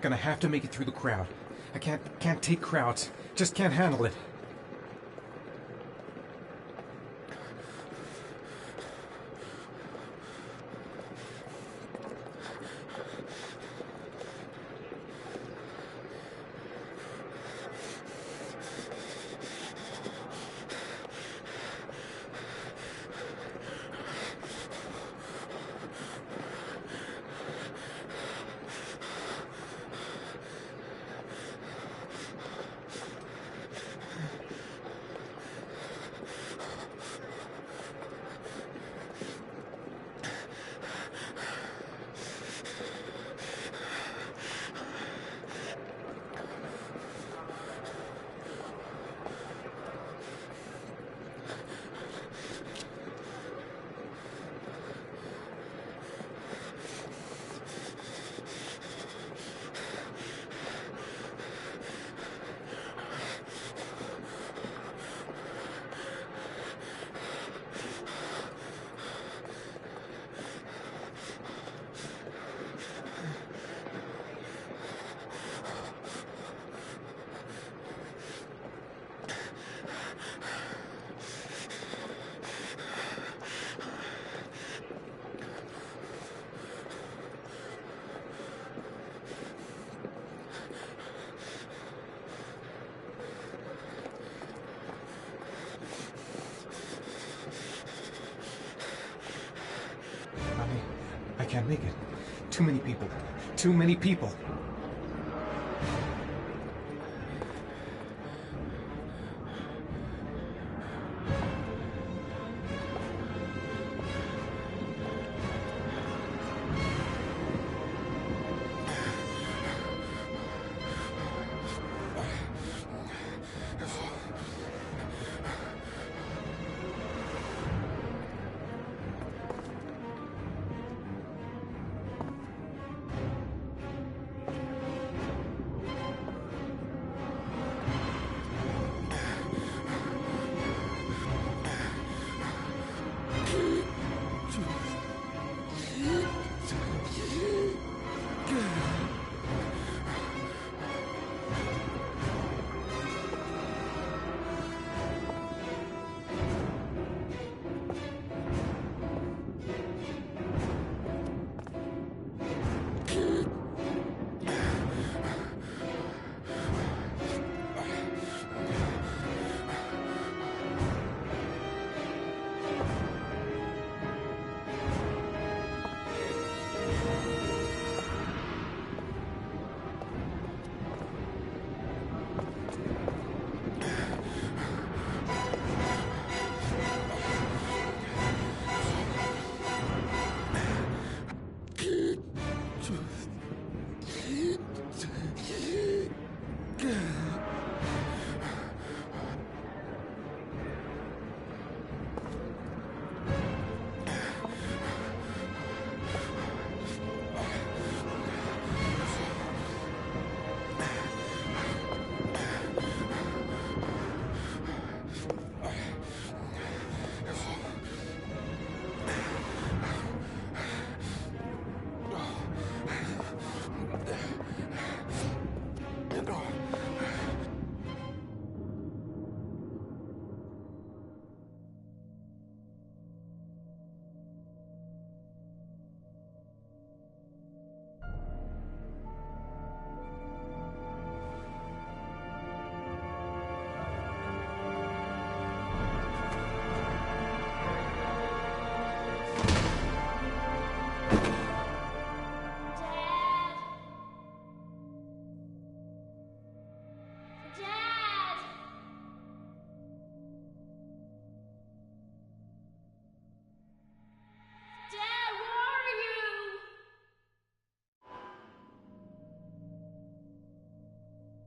Gonna have to make it through the crowd. I can't take crowds. Just can't handle it. can't make it. Too many people. Too many people.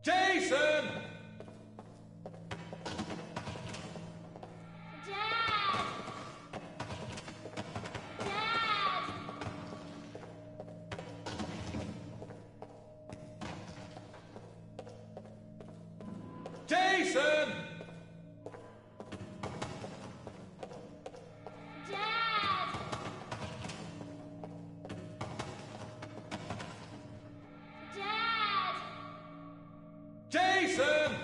Jason! Jason! Jason!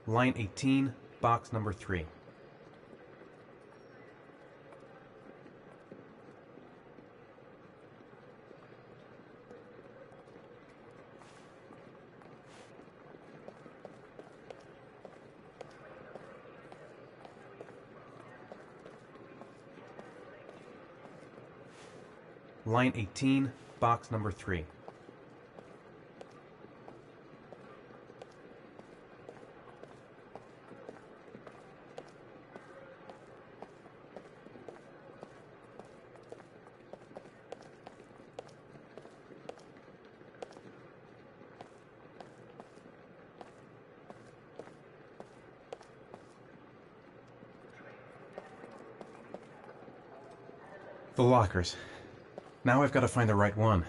Line 18, box number 3. Line 18, box number 3. The lockers. Now I've got to find the right one.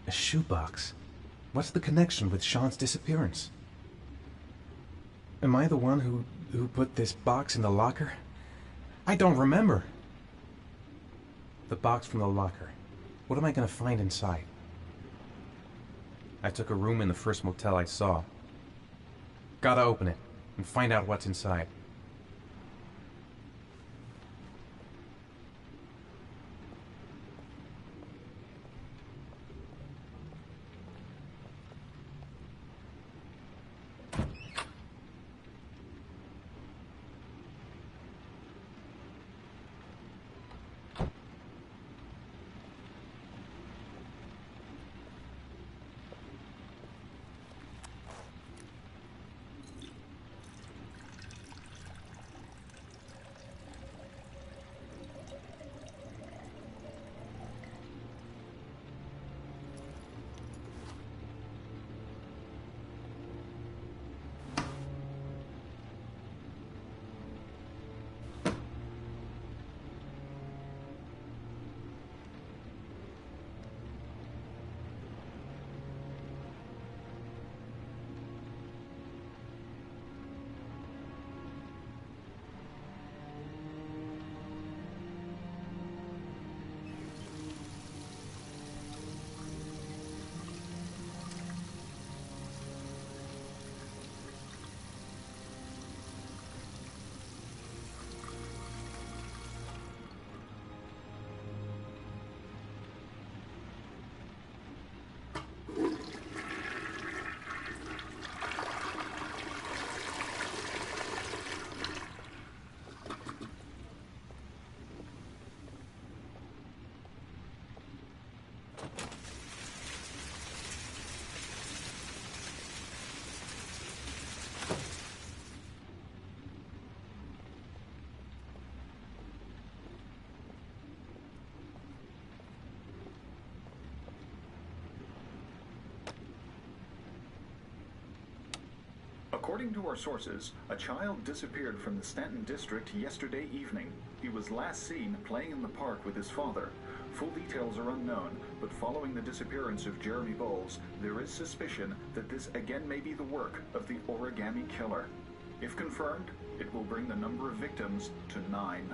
A shoebox. What's the connection with Sean's disappearance? Am I the one who put this box in the locker? I don't remember. The box from the locker. What am I going to find inside? I took a room in the first motel I saw. Gotta open it and find out what's inside. According to our sources, a child disappeared from the Stanton district yesterday evening. He was last seen playing in the park with his father. Full details are unknown, but following the disappearance of Jeremy Bowles, there is suspicion that this again may be the work of the origami killer. If confirmed, it will bring the number of victims to 9.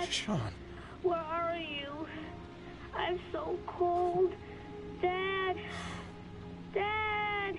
Dad? Sean. Where are you? I'm so cold. Dad! Dad!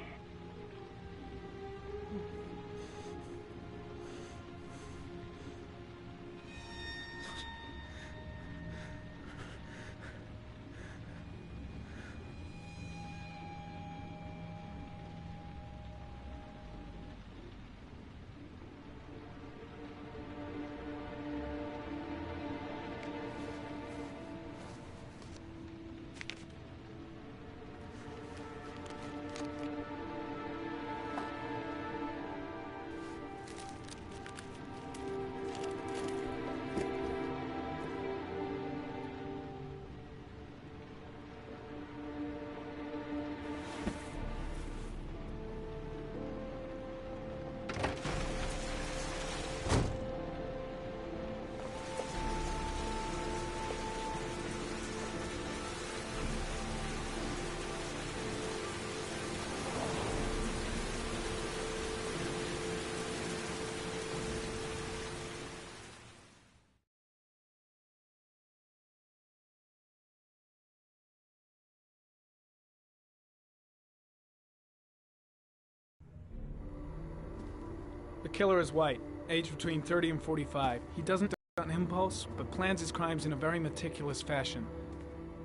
The killer is white, aged between 30 and 45. He doesn't do it on impulse, but plans his crimes in a very meticulous fashion.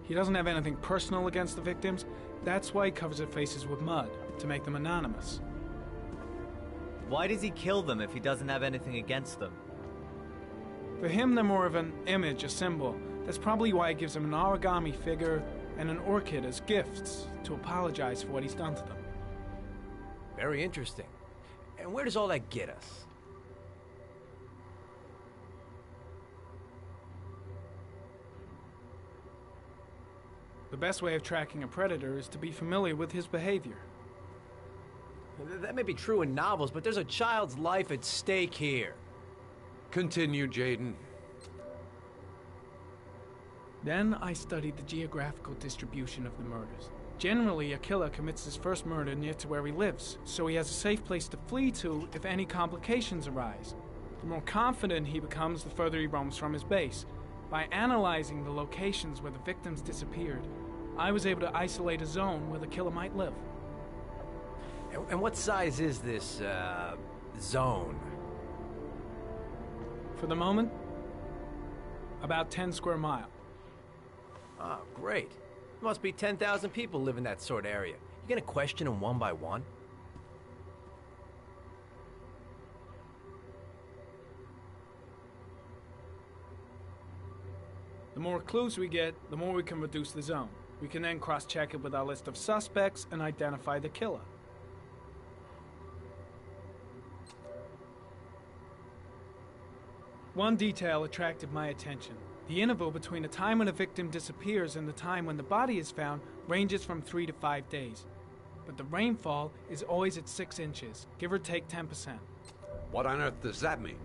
He doesn't have anything personal against the victims. That's why he covers their faces with mud, to make them anonymous. Why does he kill them if he doesn't have anything against them? For him, they're more of an image, a symbol. That's probably why he gives them an origami figure and an orchid as gifts to apologize for what he's done to them. Very interesting. And where does all that get us? The best way of tracking a predator is to be familiar with his behavior. That may be true in novels, but there's a child's life at stake here. Continue, Jaden. Then I studied the geographical distribution of the murders. Generally, a killer commits his first murder near to where he lives, so he has a safe place to flee to if any complications arise. The more confident he becomes, the further he roams from his base. By analyzing the locations where the victims disappeared, I was able to isolate a zone where the killer might live. And what size is this, zone? For the moment, about 10 square miles. Ah, great. Must be 10,000 people live in that sort of area. You gonna question them one by one? The more clues we get, the more we can reduce the zone. We can then cross-check it with our list of suspects and identify the killer. One detail attracted my attention. The interval between the time when a victim disappears and the time when the body is found ranges from 3 to 5 days. But the rainfall is always at 6 inches, give or take 10%. What on earth does that mean?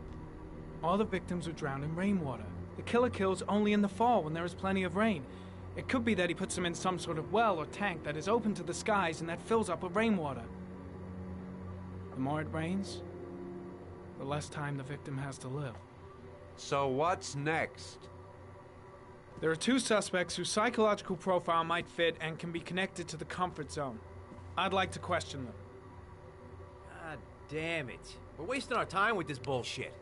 All the victims were drowned in rainwater. The killer kills only in the fall when there is plenty of rain. It could be that he puts them in some sort of well or tank that is open to the skies and that fills up with rainwater. The more it rains, the less time the victim has to live. So what's next? There are 2 suspects whose psychological profile might fit and can be connected to the comfort zone. I'd like to question them. God damn it. We're wasting our time with this bullshit.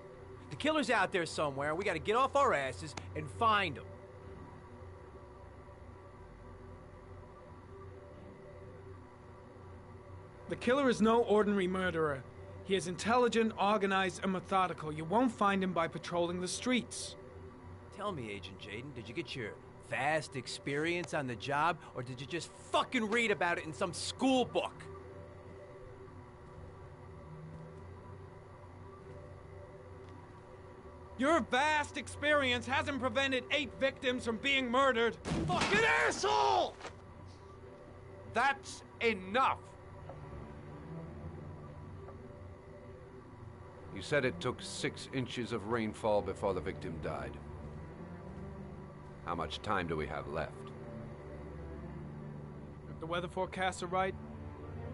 The killer's out there somewhere, we gotta get off our asses and find him. The killer is no ordinary murderer. He is intelligent, organized, and methodical. You won't find him by patrolling the streets. Tell me, Agent Jaden, did you get your vast experience on the job, or did you just fucking read about it in some school book? Your vast experience hasn't prevented 8 victims from being murdered. Fucking asshole! That's enough! You said it took 6 inches of rainfall before the victim died. How much time do we have left? If the weather forecasts are right,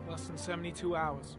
less than 72 hours.